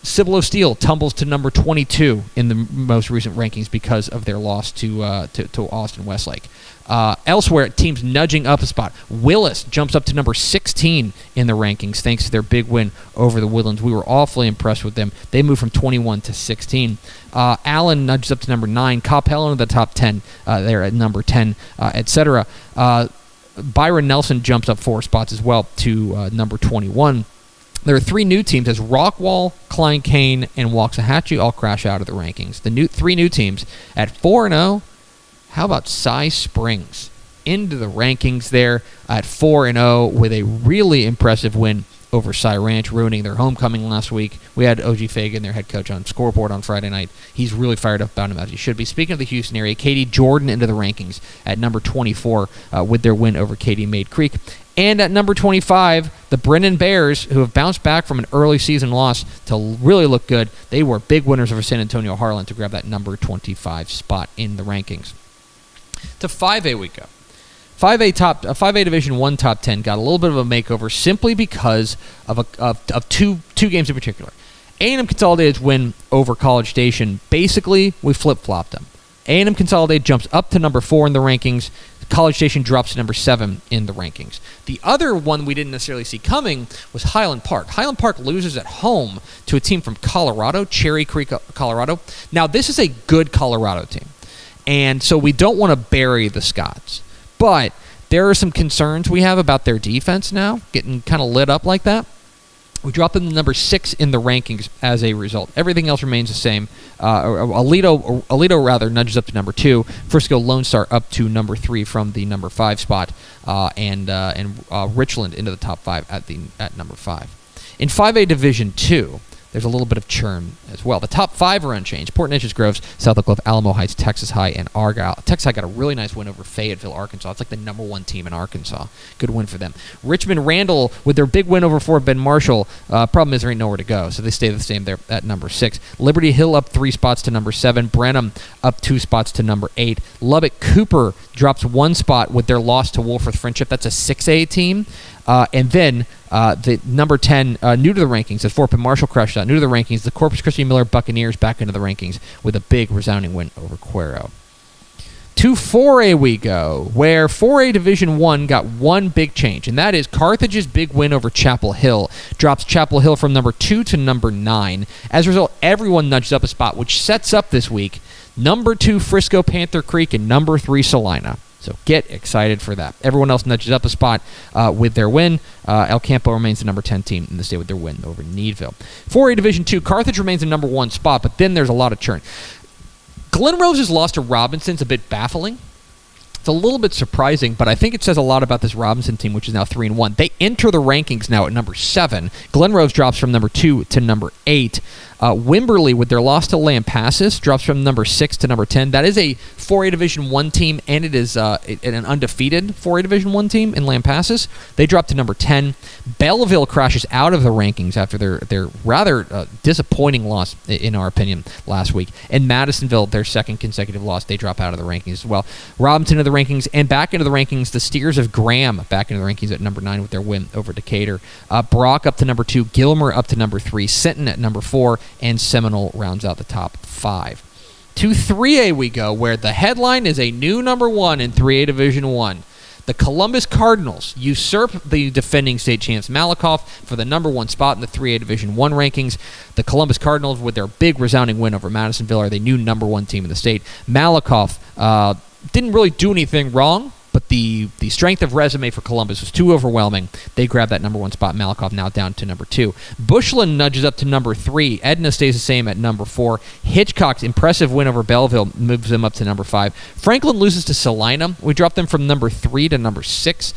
Cibolo Steel tumbles to number 22 in the most recent rankings because of their loss to Austin Westlake. Elsewhere, teams nudging up a spot. Willis jumps up to number 16 in the rankings thanks to their big win over the Woodlands. We were awfully impressed with them. They moved from 21 to 16. Allen nudges up to number 9. Coppell into the top 10 there at number 10, etc. Byron Nelson jumps up 4 spots as well to number 21. There are 3 new teams as Rockwall, Klein Kane, and Waxahachie all crash out of the rankings. The 3 new teams at 4-0. How about Cy Springs into the rankings there at 4-0 with a really impressive win over Cy Ranch, ruining their homecoming last week. We had OG Fagan, their head coach, on Scoreboard on Friday night. He's really fired up about him as he should be. Speaking of the Houston area, Katie Jordan into the rankings at number 24 with their win over Katy Maid Creek. And at number 25, the Brennan Bears, who have bounced back from an early season loss to really look good. They were big winners over San Antonio Harlan to grab that number 25 spot in the rankings. To 5A we go. 5A Division 1 top 10 got a little bit of a makeover simply because of two games in particular. A&M Consolidated's win over College Station, basically we flip-flopped them. A&M Consolidated jumps up to number 4 in the rankings. College Station drops to number 7 in the rankings. The other one we didn't necessarily see coming was Highland Park. Highland Park loses at home to a team from Colorado, Cherry Creek, Colorado. Now, this is a good Colorado team, and so we don't want to bury the Scots. But there are some concerns we have about their defense now, getting kind of lit up like that. We drop them to number 6 in the rankings as a result. Everything else remains the same. Alito nudges up to number 2. Frisco Lone Star up to number 3 from the number 5 spot, and Richland into the top 5 at number 5. In 5A Division 2, there's a little bit of churn as well. The top 5 are unchanged. Port Neches, Groves, South Oak Cliff, Alamo Heights, Texas High, and Argyle. Texas High got a really nice win over Fayetteville, Arkansas. It's like the number 1 team in Arkansas. Good win for them. Richmond Randall with their big win over Fort Bend Marshall. Problem is there ain't nowhere to go, so they stay the same there at number 6. Liberty Hill up 3 spots to number 7. Brenham up 2 spots to number 8. Lubbock Cooper drops 1 spot with their loss to Wolfforth Friendship. That's a 6A team. And then the number 10, new to the rankings, as Fort Bend Marshall crashed out. New to the rankings, the Corpus Christi Miller Buccaneers back into the rankings with a big resounding win over Cuero. To 4A we go, where 4A Division 1 got one big change, and that is Carthage's big win over Chapel Hill. Drops Chapel Hill from number 2 to number 9. As a result, everyone nudged up a spot, which sets up this week number 2 Frisco Panther Creek and number 3 Salina. So get excited for that. Everyone else nudges up a spot with their win. El Campo remains the number 10 team in the state with their win over Needville. 4A Division 2, Carthage remains the number 1 spot, but then there's a lot of churn. Glen Rose's loss to Robinson's a bit baffling. It's a little bit surprising, but I think it says a lot about this Robinson team, which is now 3-1. They enter the rankings now at number 7. Glen Rose drops from number 2 to number 8. Wimberley, with their loss to Lampasas, drops from number 6 to number 10. That is a 4A Division 1 team, and it is an undefeated 4A Division 1 team in Lampasas. They drop to number 10. Belleville crashes out of the rankings after their rather disappointing loss, in our opinion, last week. And Madisonville, their second consecutive loss, they drop out of the rankings as well. Robinson into the rankings, and back into the rankings, the Steers of Graham back into the rankings at number 9 with their win over Decatur. Brock up to number 2, Gilmer up to number 3, Sinton at number 4, and Seminole rounds out the top 5. To 3A we go, where the headline is a new number 1 in 3A Division 1. The Columbus Cardinals usurp the defending state champs Malakoff for the number 1 spot in the 3A Division 1 rankings. The Columbus Cardinals, with their big resounding win over Madisonville, are the new number 1 team in the state. Malakoff didn't really do anything wrong, but the strength of resume for Columbus was too overwhelming. They grabbed that number 1 spot. Malakoff now down to number 2. Bushland nudges up to number 3. Edna stays the same at number 4. Hitchcock's impressive win over Belleville moves them up to number 5. Franklin loses to Salina. We dropped them from number 3 to number 6.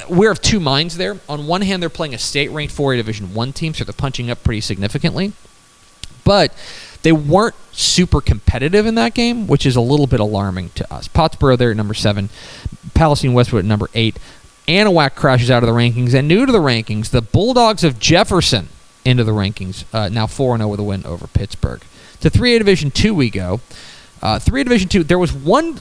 We're of two minds there. On one hand, they're playing a state-ranked 4A Division 1 team, so they're punching up pretty significantly. But they weren't super competitive in that game, which is a little bit alarming to us. Pottsboro there at number 7. Palestine Westwood at number 8. Anahuac crashes out of the rankings. And new to the rankings, the Bulldogs of Jefferson into the rankings, now 4-0 with a win over Pittsburgh. To 3A Division 2 we go. 3A Division 2, there was one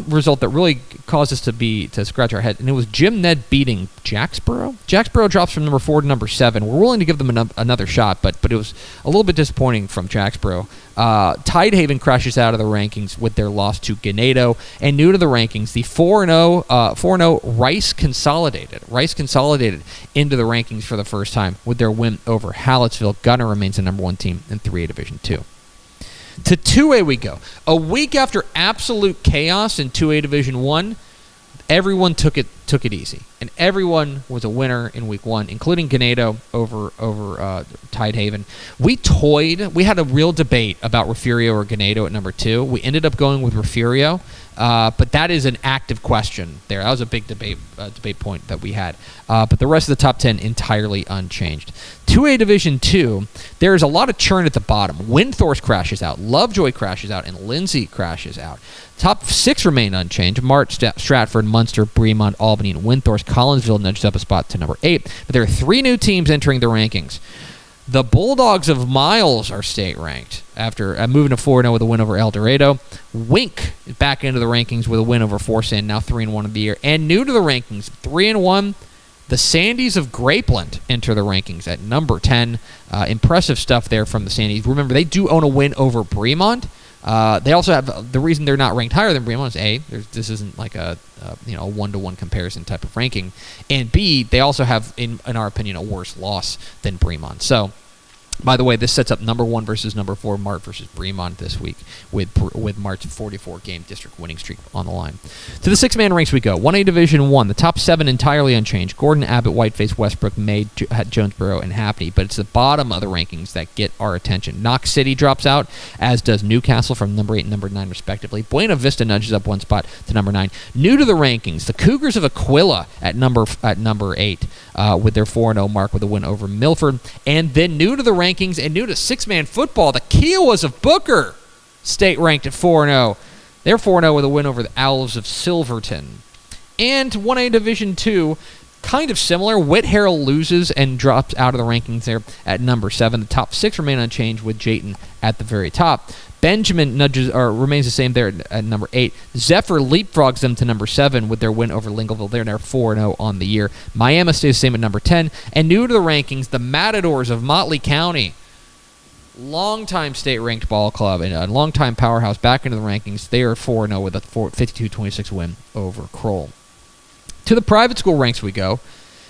result that really caused us to scratch our head, and it was Jim Ned beating Jacksboro. Jacksboro drops from number 4 to number 7. We're willing to give them another shot, but it was a little bit disappointing from Jacksboro. Tidehaven crashes out of the rankings with their loss to Ganado, and new to the rankings, the 4-0 Rice Consolidated. Rice Consolidated into the rankings for the first time with their win over Hallettsville. Gunner remains the number 1 team in 3A Division 2. To 2A we go. A week after absolute chaos in 2A Division 1, everyone took it easy. And everyone was a winner in week 1, including Ganado over Tidehaven. We had a real debate about Refugio or Ganado at number 2. We ended up going with Refugio, but that is an active question there. That was a big debate point that we had. But the rest of the top 10 entirely unchanged. 2A Division 2, there is a lot of churn at the bottom. Windthorst crashes out, Lovejoy crashes out, and Lindsay crashes out. Top 6 remain unchanged. Mart, Stratford, Munster, Bremont, Albany, and Windthorst. Collinsville nudged up a spot to number 8. But there are 3 new teams entering the rankings. The Bulldogs of Miles are state-ranked after moving to 4-0 with a win over El Dorado. Wink is back into the rankings with a win over Forsan, now 3-1 of the year. And new to the rankings, 3-1, the Sandys of Grapeland enter the rankings at number 10. Impressive stuff there from the Sandys. Remember, they do own a win over Bremont. They also have the reason they're not ranked higher than Bremont is this isn't like a 1-to-1 comparison type of ranking, and B, they also have in our opinion a worse loss than Bremont. So, by the way, this sets up number 1 versus number 4 Mart versus Bremont this week with Mart's 44-game district winning streak on the line. To the 6-man ranks we go. 1A Division 1, the top 7 entirely unchanged. Gordon, Abbott, Whiteface, Westbrook, May, Jonesboro, and Happy. But it's the bottom of the rankings that get our attention. Knox City drops out, as does Newcastle from number 8 and number 9 respectively. Buena Vista nudges up 1 spot to number 9. New to the rankings, the Cougars of Aquila at number 8 with their 4-0 mark with a win over Milford. And then new to the rankings and new to 6-man football, the Kiowas of Booker, state ranked at 4-0. They're 4-0 with a win over the Owls of Silverton. And 1A Division 2, kind of similar. Whit Harrell loses and drops out of the rankings there at number 7. The top 6 remain unchanged with Jayton at the very top. Benjamin remains the same there at number 8. Zephyr leapfrogs them to number 7 with their win over Lincolnville. They're now 4-0 on the year. Miami stays the same at number 10. And new to the rankings, the Matadors of Motley County. Longtime state-ranked ball club and a longtime powerhouse back into the rankings. They are 4-0 with a 52-26 win over Kroll. To the private school ranks we go.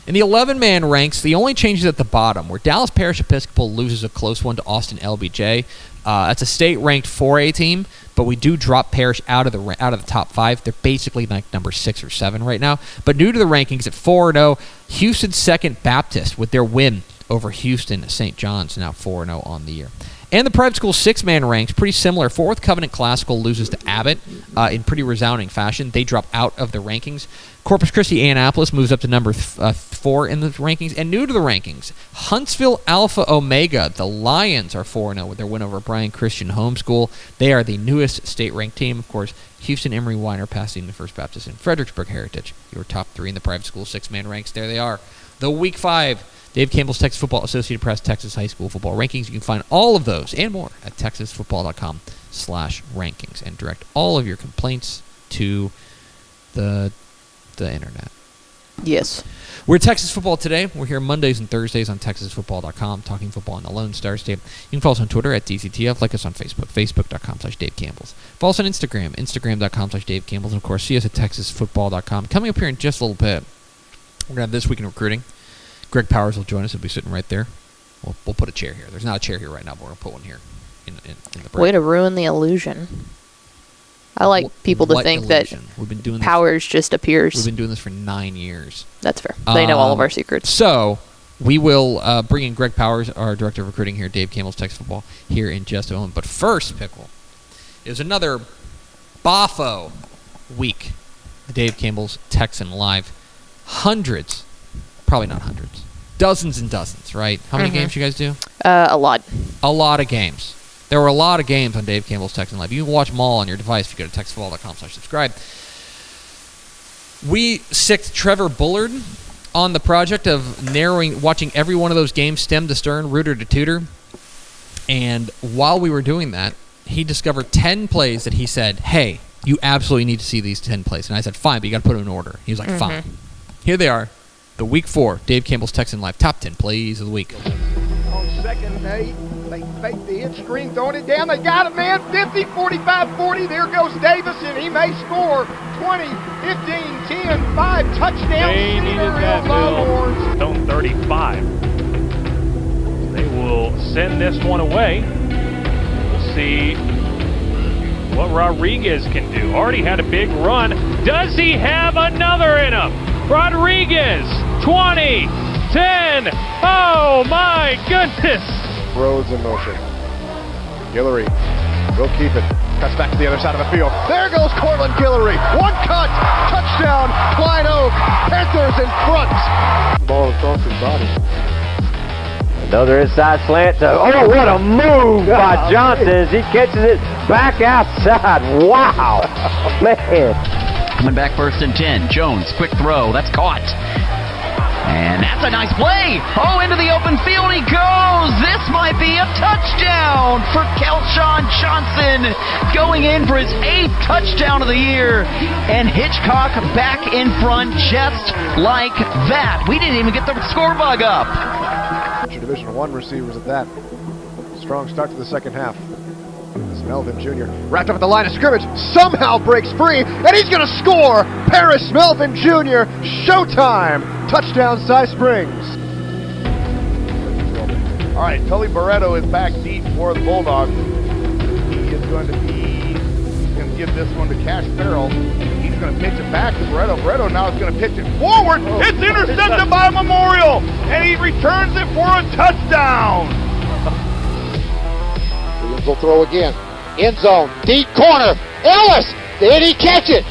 In the 11-man ranks, the only changes at the bottom, where Dallas Parish Episcopal loses a close one to Austin LBJ. That's a state-ranked 4A team, but we do drop Parish out of the top 5. They're basically like number 6 or 7 right now. But new to the rankings at 4-0, Houston Second Baptist with their win over Houston St. John's, now 4-0 on the year. And the private school 6-man ranks, pretty similar. Fourth Covenant Classical loses to Abbott in pretty resounding fashion. They drop out of the rankings. Corpus Christi Annapolis moves up to number 4 in the rankings. And new to the rankings, Huntsville Alpha Omega. The Lions are 4-0 with their win over Bryan Christian Homeschool. They are the newest state-ranked team. Of course, Houston Emory Weiner, Pasadena First Baptist, and Fredericksburg Heritage. Your top 3 in the private school 6-man ranks. There they are. The Week 5 Dave Campbell's Texas Football Associated Press Texas High School Football Rankings. You can find all of those and more at texasfootball.com/rankings and direct all of your complaints to the internet. Yes. We're Texas Football Today. We're here Mondays and Thursdays on texasfootball.com, talking football in the Lone Star State. You can follow us on Twitter at DCTF, like us on Facebook, facebook.com/Dave Campbell's. Follow us on Instagram, instagram.com/Dave Campbell's, and of course, see us at texasfootball.com. Coming up here in just a little bit, we're going to have This Week in Recruiting. Greg Powers will join us. He'll be sitting right there. We'll put a chair here. There's not a chair here right now, but we're going to put one here in the break. Way to ruin the illusion. I like people to think illusion? that we've been doing Powers just appears. We've been doing this for 9 years. That's fair. They know all of our secrets. So we will bring in Greg Powers, our director of recruiting here, Dave Campbell's Texas Football, here in just a moment. But first, Pickle, it was another Bafo week. Dave Campbell's Texan Live. Hundreds, probably not hundreds, dozens and dozens, right? How many games you guys do? A lot. A lot of games. There were a lot of games on Dave Campbell's Texan Live. You can watch them all on your device if you go to texasfootball.com/subscribe. We sicked Trevor Bullard on the project of watching every one of those games stem to stern, rooter to tutor. And while we were doing that, he discovered 10 plays that he said, hey, you absolutely need to see these 10 plays. And I said, fine, but you got to put them in order. He was like, fine. Here they are. The Week 4, Dave Campbell's Texan Live top 10 plays of the week. On second and 8, they fake the hit screen, throwing it down. They got it, man. 50, 45, 40. There goes Davis, and he may score. 20, 15, 10, 5 touchdowns. They needed that, Bill. Stone 35. They will send this one away. We'll see what Rodriguez can do. Already had a big run. Does he have another in him? Rodriguez, 20, 10. Oh, my goodness. Rhodes in motion. Guillory will keep it. Cuts back to the other side of the field. There goes Cortland Guillory. One cut. Touchdown. Klein Oak. Panthers in front. Ball across his body. Another inside slant. Oh, what a move by Johnson as he catches it back outside. Wow. Man. Coming back 1st and 10. Jones, quick throw. That's caught. And that's a nice play. Oh, into the open field he goes. This might be a touchdown for Kelshawn Johnson, going in for his 8th touchdown of the year. And Hitchcock back in front just like that. We didn't even get the score bug up. Division I receivers at that. Strong start to the second half. This Melvin Jr. wrapped up at the line of scrimmage, somehow breaks free, and he's going to score! Paris Melvin Jr., showtime! Touchdown, Cy Springs. All right, Tully Barreto is back deep for the Bulldogs. He is going to give this one to Cash Farrell. He's going to pitch it back to Barreto. Barreto now is going to pitch it forward. It's intercepted by Memorial, and he returns it for a touchdown. Williams will throw again. End zone, deep corner. Ellis, did he catch it?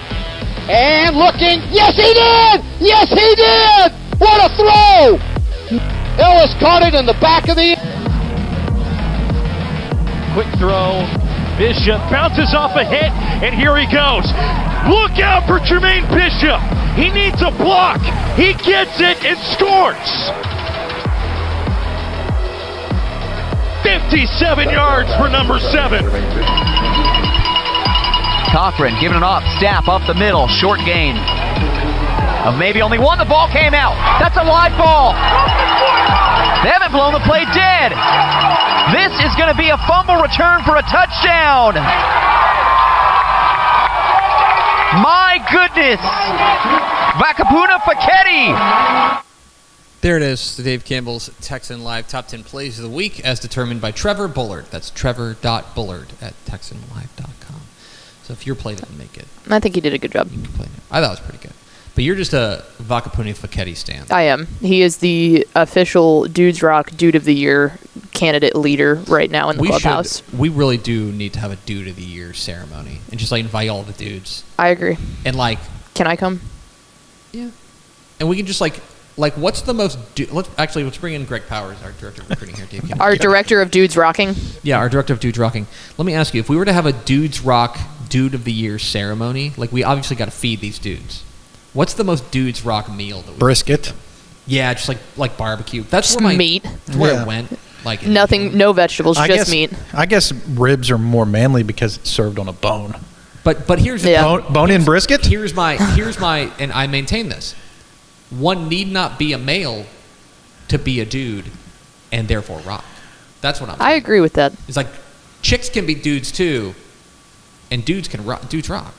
And looking, yes he did! Yes he did! What a throw! Ellis caught it in the back of the... Quick throw. Bishop bounces off a hit, and here he goes. Look out for Jermaine Bishop. He needs a block. He gets it and scores. 57 yards for number 7. Cochran giving it off, Staff up the middle, short gain of maybe only one. The ball came out. That's a live ball. They haven't blown the play dead. This is going to be a fumble return for a touchdown. My goodness. Vakapuna Faketi. There it is, the Dave Campbell's Texan Live Top 10 Plays of the Week as determined by Trevor Bullard. That's trevor.bullard at texanlive.com. So if your play didn't make it, I think he did a good job. You can play it. I thought it was pretty good. But you're just a Vakapuni Faketi stan. I am. He is the official Dudes Rock Dude of the Year candidate leader right now in the clubhouse. We really do need to have a Dude of the Year ceremony and just like invite all the dudes. I agree. And like, can I come? Yeah. And we can just like what's the most? Let's bring in Greg Powers, our director of recruiting here. Dave Our director of Dudes Rocking. Yeah, our director of Dudes Rocking. Let me ask you: if we were to have a Dudes Rock Dude of the Year ceremony, like we obviously got to feed these dudes. What's the most Dudes Rock meal that we brisket? Yeah, just like barbecue. That's just where meat. That's where it went. Like nothing, no vegetables, just meat. I guess ribs are more manly because it's served on a bone. But here's bone-in brisket. Here's my and I maintain this. One need not be a male to be a dude and therefore rock. That's what I'm saying. I agree with that. It's like chicks can be dudes too, and dudes can rock. Dudes rock.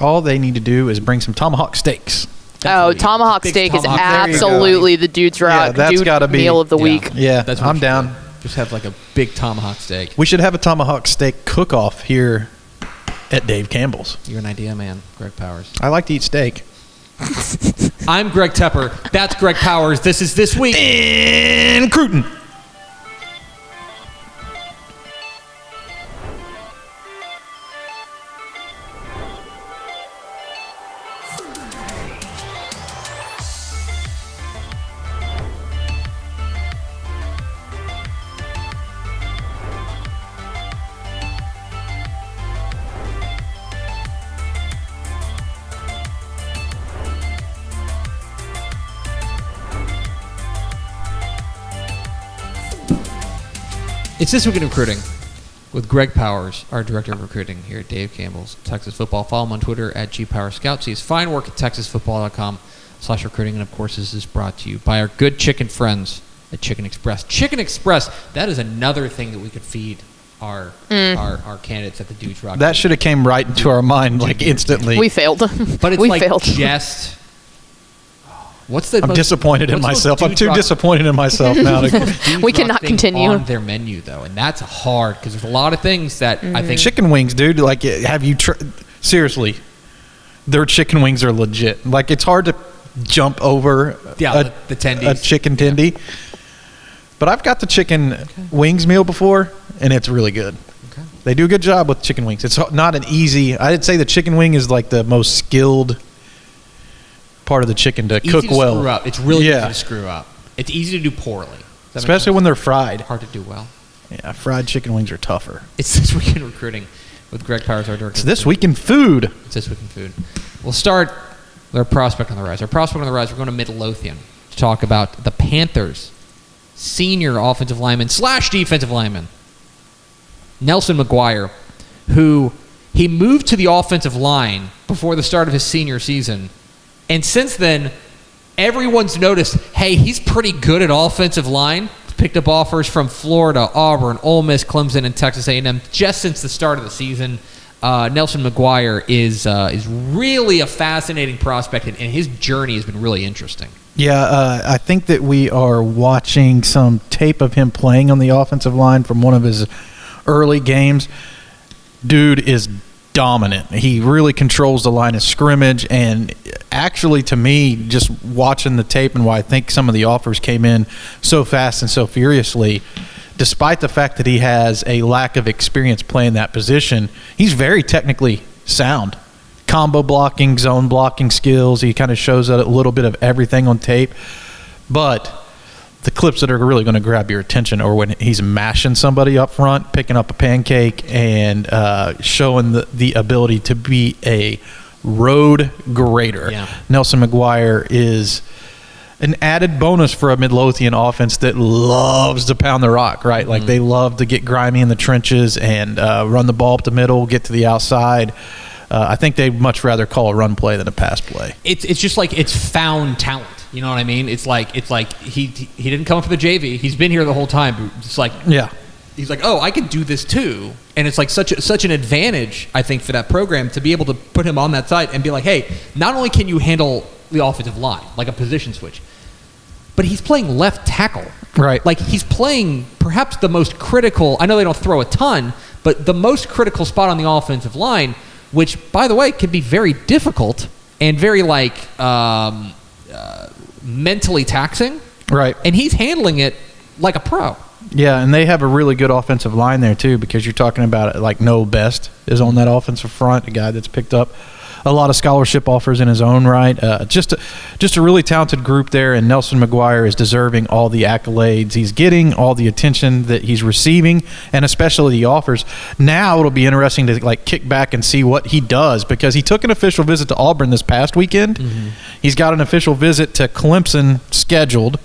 All they need to do is bring some tomahawk steaks. Definitely. Oh, tomahawk steak is absolutely the Dudes Rock that's gotta be, meal of the week. Yeah, that's what I'm down. Just have like a big tomahawk steak. We should have a tomahawk steak cook-off here at Dave Campbell's. You're an idea man, Greg Powers. I like to eat steak. I'm Greg Tepper. That's Greg Powers. This is This Week in Cruton. It's This Week in Recruiting with Greg Powers, our director of recruiting here at Dave Campbell's Texas Football. Follow him on Twitter at GPowersScouts. He has fine work at TexasFootball.com/recruiting. And, of course, this is brought to you by our good chicken friends at Chicken Express. Chicken Express, that is another thing that we could feed our candidates at the Dudes Rock. That should have came right into our mind like instantly. We failed. But it's failed. Just... I'm disappointed in myself. I'm too disappointed in myself now. We cannot continue on their menu though, and that's hard because there's a lot of things that I think. Chicken wings, dude. Like, have you seriously? Their chicken wings are legit. Like, it's hard to jump over the tendies. A chicken tendy. Yeah. But I've got the chicken wings meal before, and it's really good. Okay. They do a good job with chicken wings. It's not an easy. I'd say the chicken wing is like the most skilled part of the chicken to cook well. Screw up. It's really easy to screw up. It's easy to do poorly. Especially when they're fried. Hard to do well. Yeah, fried chicken wings are tougher. It's This Week in Recruiting with Greg Powers, our director. It's This Week in Food. It's This Week in Food. We'll start with our prospect on the rise. Our prospect on the rise, we're going to Midlothian to talk about the Panthers' senior offensive lineman / defensive lineman, Nelson McGuire, who he moved to the offensive line before the start of his senior season. And since then, everyone's noticed, hey, he's pretty good at offensive line. Picked up offers from Florida, Auburn, Ole Miss, Clemson, and Texas A&M just since the start of the season. Nelson McGuire is really a fascinating prospect, and his journey has been really interesting. Yeah, I think that we are watching some tape of him playing on the offensive line from one of his early games. Dude is dominant. He really controls the line of scrimmage, and actually, to me, just watching the tape and why I think some of the offers came in so fast and so furiously, despite the fact that he has a lack of experience playing that position, he's very technically sound. Combo blocking, zone blocking skills, he kind of shows a little bit of everything on tape, but the clips that are really going to grab your attention are when he's mashing somebody up front, picking up a pancake, and showing the ability to be a road grader. Yeah. Nelson McGuire is an added bonus for a Midlothian offense that loves to pound the rock, right? Like, they love to get grimy in the trenches and run the ball up the middle, get to the outside. I think they'd much rather call a run play than a pass play. It's just like it's found talent. You know what I mean? It's like he didn't come up for the JV. He's been here the whole time. It's like he's like, oh, I can do this too. And it's like such an advantage, I think, for that program to be able to put him on that side and be like, hey, not only can you handle the offensive line, like a position switch, but he's playing left tackle. Right. Like, he's playing perhaps the most critical, I know they don't throw a ton, but the most critical spot on the offensive line, which, by the way, can be very difficult and very, mentally taxing. Right. And he's handling it like a pro. Yeah, and they have a really good offensive line there too, because you're talking about it like Noah Best is on that offensive front, a guy that's picked up a lot of scholarship offers in his own right. Just a really talented group there, and Nelson McGuire is deserving all the accolades he's getting, all the attention that he's receiving, and especially the offers. Now it'll be interesting to like kick back and see what he does, because he took an official visit to Auburn this past weekend. Mm-hmm. He's got an official visit to Clemson scheduled.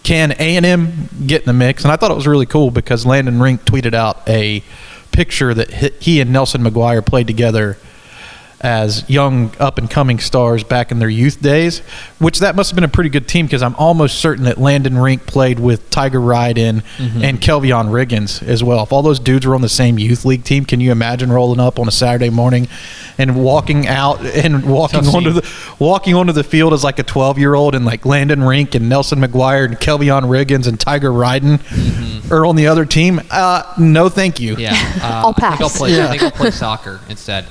Can A&M get in the mix? And I thought it was really cool because Landon Rink tweeted out a picture that he and Nelson McGuire played together as young up-and-coming stars back in their youth days, which that must have been a pretty good team, because I'm almost certain that Landon Rink played with Tiger Ryden and Kelvion Riggins as well. If all those dudes were on the same youth league team, can you imagine rolling up on a Saturday morning and walking out and walking onto the field as like a 12-year-old, and like Landon Rink and Nelson McGuire and Kelvion Riggins and Tiger Ryden are on the other team? No, thank you. Yeah, I'll pass. I think I'll play soccer instead.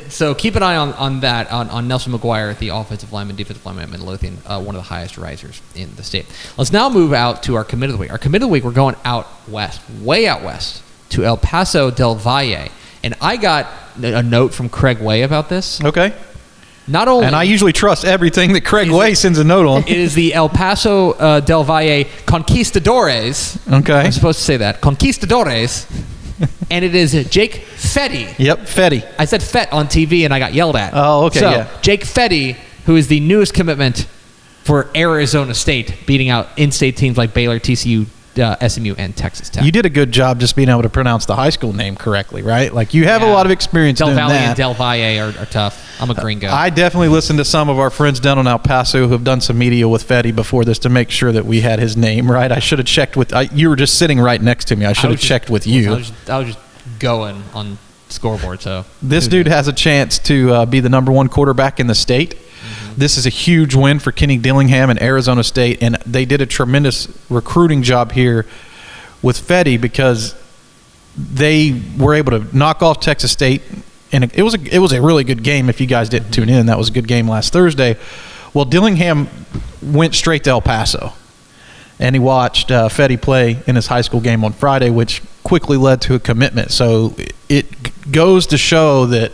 So keep an eye on that, on Nelson McGuire, the offensive lineman, defensive lineman at Midlothian, one of the highest risers in the state. Let's now move out to our commit of the week. Our commit of the week, we're going out west, way out west, to El Paso del Valle. And I got a note from Craig Way about this. Okay. Not only, and I usually trust everything that Craig Way sends a note on. It is the El Paso del Valle Conquistadores. Okay. I'm supposed to say that. Conquistadores. And it is Jake Fetty. Yep, Fetty. I said Fett on TV and I got yelled at. Oh, okay, so, yeah. Jake Fetty, who is the newest commitment for Arizona State, beating out in-state teams like Baylor, TCU, SMU, and Texas Tech. You did a good job just being able to pronounce the high school name correctly, right? Like, you have a lot of experience Del doing Valle that. and Del Valle are tough. I'm a gringo. I definitely listened to some of our friends down in El Paso who have done some media with Fetty before this to make sure that we had his name right. I should have checked with you were just sitting right next to me. I should have checked with you. I was just going on scoreboard. So this dude has a chance to be the number one quarterback in the state. Mm-hmm. This is a huge win for Kenny Dillingham and Arizona State, and they did a tremendous recruiting job here with Fetty, because they were able to knock off Texas State, and it was a really good game. If you guys didn't tune in, that was a good game last Thursday. Well, Dillingham went straight to El Paso, and he watched Fetty play in his high school game on Friday, which quickly led to a commitment. So it goes to show that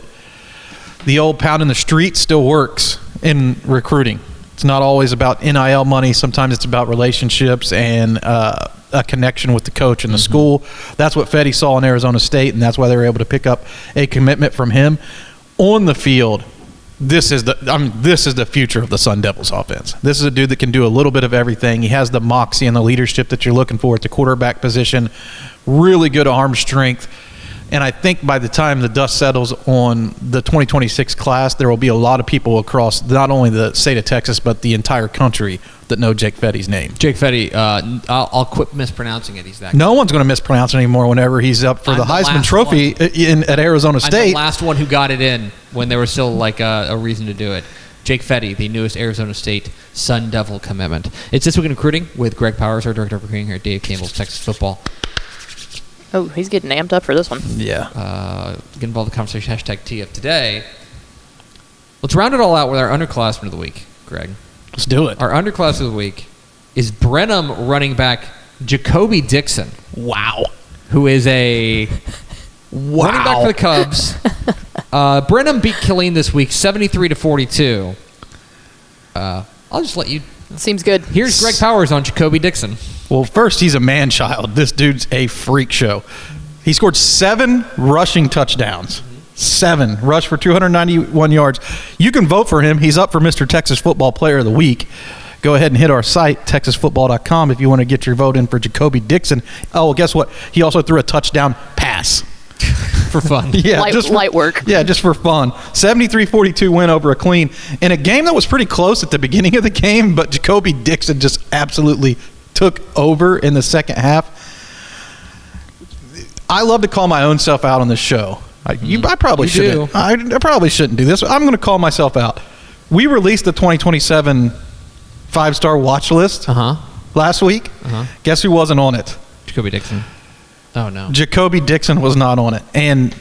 the old pound in the street still works in recruiting. It's not always about NIL money. Sometimes it's about relationships and a connection with the coach and the school. That's what Fetty saw in Arizona State, and that's why they were able to pick up a commitment from him. On the field, this is the future of the Sun Devils offense. This is a dude that can do a little bit of everything. He has the moxie and the leadership that you're looking for at the quarterback position. Really good arm strength. And I think by the time the dust settles on the 2026 class, there will be a lot of people across not only the state of Texas, but the entire country that know Jake Fetty's name. Jake Fetty, I'll quit mispronouncing it. He's that No one's going to mispronounce it anymore whenever he's up for the Heisman Trophy at Arizona State. I'm the last one who got it in when there was still like a reason to do it. Jake Fetty, the newest Arizona State Sun Devil commitment. It's This Week in Recruiting with Greg Powers, our director of recruiting here at Dave Campbell's Texas Football. Oh, he's getting amped up for this one. Yeah. Get involved in the conversation, hashtag TF today. Let's round it all out with our underclassmen of the week, Greg. Let's do it. Our underclass of the week is Brenham running back Jacoby Dixon. Wow. Who is a running back for the Cubs. Brenham beat Killeen this week 73-42. I'll just let you. Seems good. Here's Greg Powers on Jacoby Dixon. Well, first, he's a man-child. This dude's a freak show. He scored 7 rushing touchdowns. 7. Rushed for 291 yards. You can vote for him. He's up for Mr. Texas Football Player of the Week. Go ahead and hit our site, texasfootball.com, if you want to get your vote in for Jacoby Dixon. Oh, well, guess what? He also threw a touchdown pass. For fun. Yeah, light work. Yeah, just for fun. 73-42 win over a clean. In a game that was pretty close at the beginning of the game, but Jacoby Dixon just absolutely took over in the second half. I love to call my own self out on this show. I probably shouldn't. I probably shouldn't do this. I'm going to call myself out. We released the 2027 5-star watch list last week. Guess who wasn't on it? Jacoby Dixon. Oh, no. Jacoby Dixon was not on it. And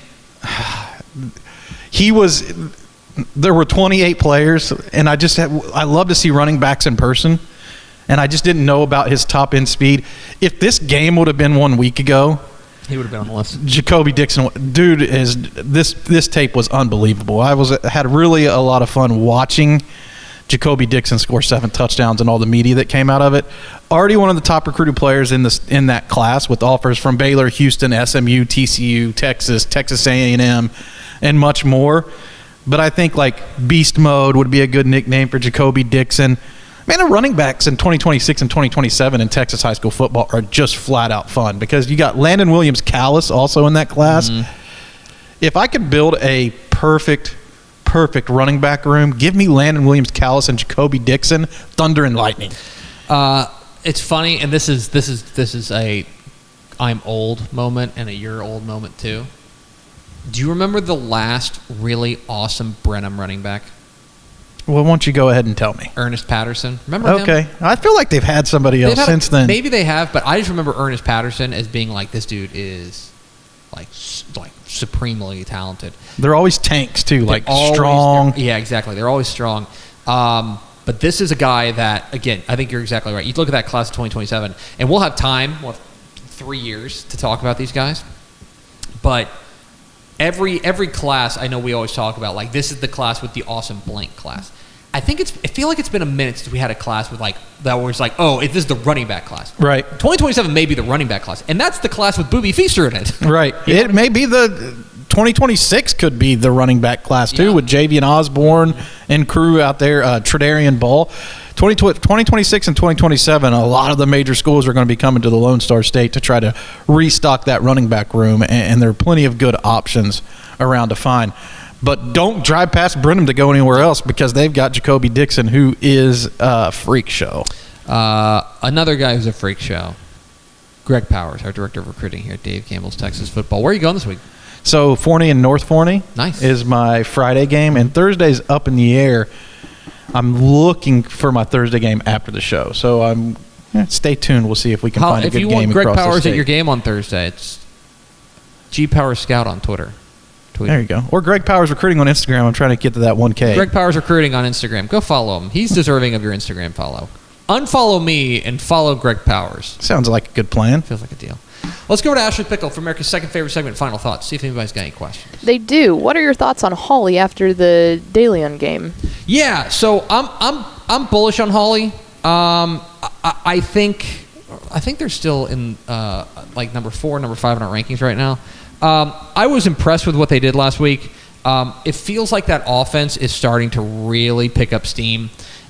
there were 28 players, and I love to see running backs in person. and I just didn't know about his top end speed. If this game would have been 1 week ago, he would have been on the list. Jacoby Dixon, dude, this tape was unbelievable. I had really a lot of fun watching Jacoby Dixon score 7 touchdowns and all the media that came out of it. Already one of the top recruited players in that class, with offers from Baylor, Houston, SMU, TCU, Texas A&M, and much more. But I think like Beast Mode would be a good nickname for Jacoby Dixon. Man, the running backs in 2026 and 2027 in Texas high school football are just flat out fun, because you got Landon Williams-Callis also in that class. Mm-hmm. If I could build a perfect running back room, give me Landon Williams-Callis and Jacoby Dixon, thunder and lightning. It's funny, and this is a I'm old moment and a you're old moment too. Do you remember the last really awesome Brenham running back? Well, why don't you go ahead and tell me? Ernest Patterson. Remember him? Okay. I feel like they've had somebody else since then. Maybe they have, but I just remember Ernest Patterson as being like, this dude is like supremely talented. They're always tanks too, strong. Yeah, exactly. They're always strong. But this is a guy that, again, I think you're exactly right. You look at that class of 2027, and we'll have time, we'll have 3 years to talk about these guys. But every class, I know we always talk about, like, this is the class with the awesome blank class. I feel like it's been a minute since we had a class with that was like, oh, this is the running back class. Right. 2027 may be the running back class, and that's the class with Booby Feaster in it. Right. It may be the 2026 could be the running back class too, with Javian Osborne and crew out there, Tredarian Ball. 2026 and 2027, a lot of the major schools are going to be coming to the Lone Star State to try to restock that running back room, and there are plenty of good options around to find. But don't drive past Brenham to go anywhere else, because they've got Jacoby Dixon, who is a freak show. Another guy who's a freak show, Greg Powers, our director of recruiting here at Dave Campbell's Texas Football. Where are you going this week? So Forney and North Forney is my Friday game, and Thursday's up in the air. I'm looking for my Thursday game after the show, so stay tuned. We'll see if we can find a good game across the state. If you want Greg Powers at your game on Thursday, it's G Power Scout on Twitter. There you go. Or Greg Powers Recruiting on Instagram. I'm trying to get to that 1K. Greg Powers Recruiting on Instagram. Go follow him. He's deserving of your Instagram follow. Unfollow me and follow Greg Powers. Sounds like a good plan. Feels like a deal. Let's go to Ashley Pickle for America's second favorite segment, Final Thoughts. See if anybody's got any questions. They do. What are your thoughts on Hawley after the De Leon game? Yeah, so I'm bullish on Hawley. I think they're still in number 4, number 5 in our rankings right now. I was impressed with what they did last week. It feels like that offense is starting to really pick up steam.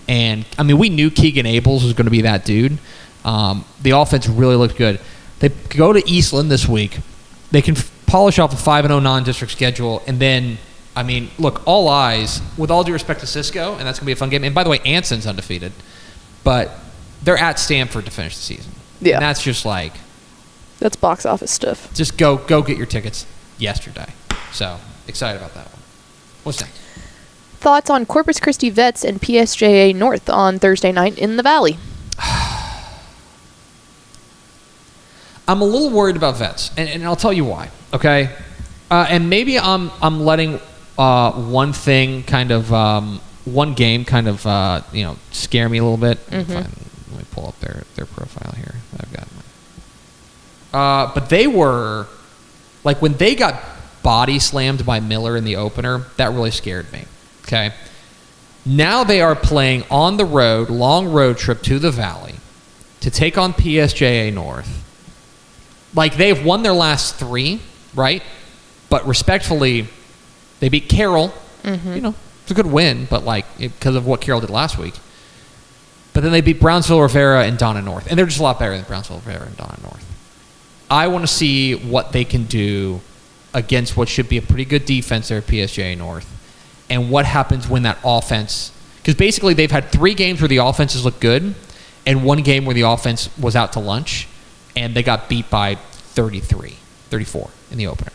And, I mean, we knew Keegan Abels was going to be that dude. The offense really looked good. They go to Eastland this week. They can polish off a 5-0 non-district schedule. And then, I mean, look, all eyes, with all due respect to Cisco, and that's going to be a fun game. And, by the way, Anson's undefeated. But they're at Stanford to finish the season. Yeah. And that's just like... That's box office stuff. Just go get your tickets yesterday. So, excited about that one. What's next? Thoughts on Corpus Christi Vets and PSJA North on Thursday night in the Valley? I'm a little worried about Vets, and I'll tell you why, okay? And maybe I'm letting one thing kind of, one game kind of, scare me a little bit. Mm-hmm. Let me pull up their profile here. I've got my... but they were, like, when they got body slammed by Miller in the opener, that really scared me, okay? Now they are playing on the road, long road trip to the Valley to take on PSJA North. Like, they've won their last 3, right? But respectfully, they beat Carroll. Mm-hmm. It's a good win, but, because of what Carroll did last week. But then they beat Brownsville Rivera and Donna North. And they're just a lot better than Brownsville Rivera and Donna North. I want to see what they can do against what should be a pretty good defense there at PSJA North. And what happens when that offense... Because basically they've had 3 games where the offenses look good and 1 game where the offense was out to lunch. And they got beat by 34 in the opener.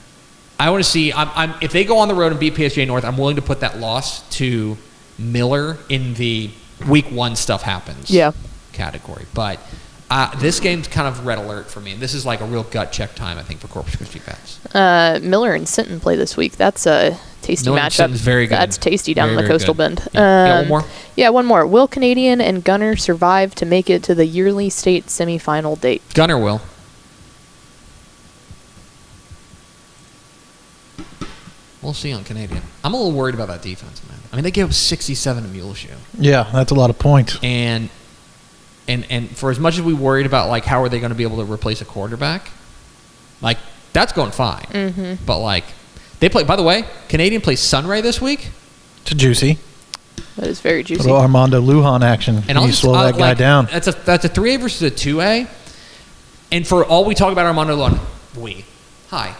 I want to see... if they go on the road and beat PSJA North, I'm willing to put that loss to Miller in the week 1 stuff happens category. But... This game's kind of red alert for me. This is like a real gut check time, I think, for Corpus Christi fans. Miller and Sinton play this week. That's a tasty Miller and matchup. Sinton's very good. That's tasty down in Very, the very Coastal good. Bend. Yeah. One more? Yeah, one more. Will Canadian and Gunner survive to make it to the yearly state semifinal date? Gunner will. We'll see on Canadian. I'm a little worried about that defense, man. I mean, they gave up 67 to Muleshoe. Yeah, that's a lot of points. And for as much as we worried about, like, how are they going to be able to replace a quarterback, like, that's going fine. Mm-hmm. But, like, they play, by the way, Canadian plays Sunray this week. It's juicy. That is very juicy. Little Armando Lujan action. And you slow that guy down. That's a 3A versus a 2A. And for all we talk about Armando Lujan, Hi,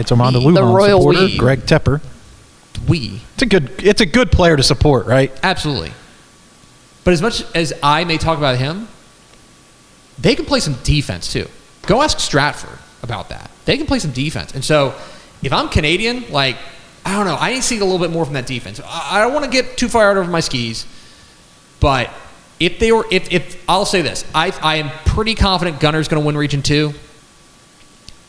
it's Armando The Lujan, Royal supporter, we. Greg Tepper. It's a good player to support, right? Absolutely. But as much as I may talk about him, they can play some defense too. Go ask Stratford about that. They can play some defense. And so if I'm Canadian, like, I don't know, I need to see a little bit more from that defense. I don't want to get too far out over my skis, but if I'll say this, I am pretty confident Gunner's going to win Region 2.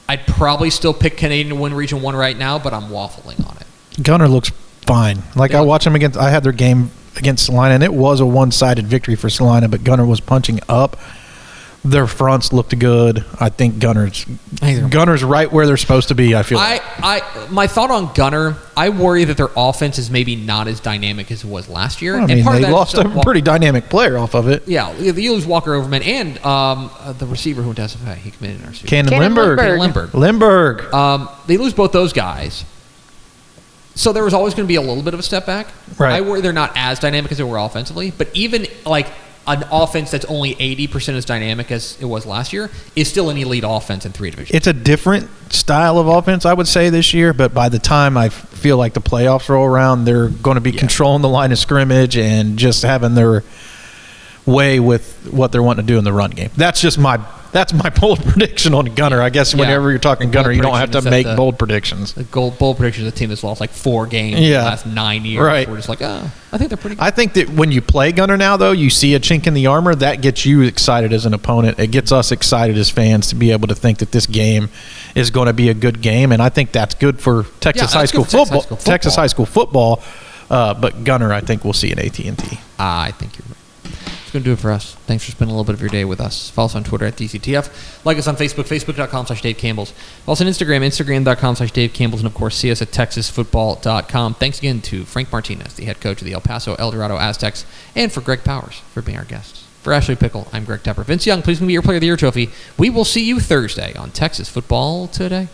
I'd probably still pick Canadian to win Region 1 right now, but I'm waffling on it. Gunner looks fine. I watched him I had their game against Salina, and it was a one-sided victory for Salina, but Gunner was punching up. Their fronts looked good. I think Gunner's right where they're supposed to be, I feel like. My thought on Gunner, I worry that their offense is maybe not as dynamic as it was last year. I mean, they lost a pretty dynamic player off of it. Yeah, you lose Walker Overman and the receiver who went to SFA. He committed in our season. Cannon Lindbergh. They lose both those guys. So there was always going to be a little bit of a step back. Right. I worry they're not as dynamic as they were offensively. But even like an offense that's only 80% as dynamic as it was last year is still an elite offense in 3 divisions. It's a different style of offense, I would say, this year. But by the time I feel like the playoffs roll around, they're going to be controlling the line of scrimmage and just having their way with what they're wanting to do in the run game. That's my bold prediction on Gunner. I guess whenever you're talking Gunner, you don't have to make bold predictions. The bold prediction is a team that's lost like 4 games in the last 9 years. Right. We're just like, I think they're pretty good. I think that when you play Gunner now, though, you see a chink in the armor. That gets you excited as an opponent. It gets us excited as fans to be able to think that this game is going to be a good game. And I think that's good for Texas high school football. Texas high school football. But Gunner, I think we'll see an AT&T. I think you're right. Going to do it for us. Thanks for spending a little bit of your day with us. Follow us on Twitter at DCTF. Like us on Facebook, facebook.com/Dave Campbell's. Follow us on Instagram, instagram.com/Dave Campbell's. And, of course, see us at texasfootball.com. Thanks again to Frank Martinez, the head coach of the El Paso El Dorado Aztecs, and for Greg Powers for being our guest. For Ashley Pickle, I'm Greg Tepper. Vince Young, please give me your Player of the Year trophy. We will see you Thursday on Texas Football Today.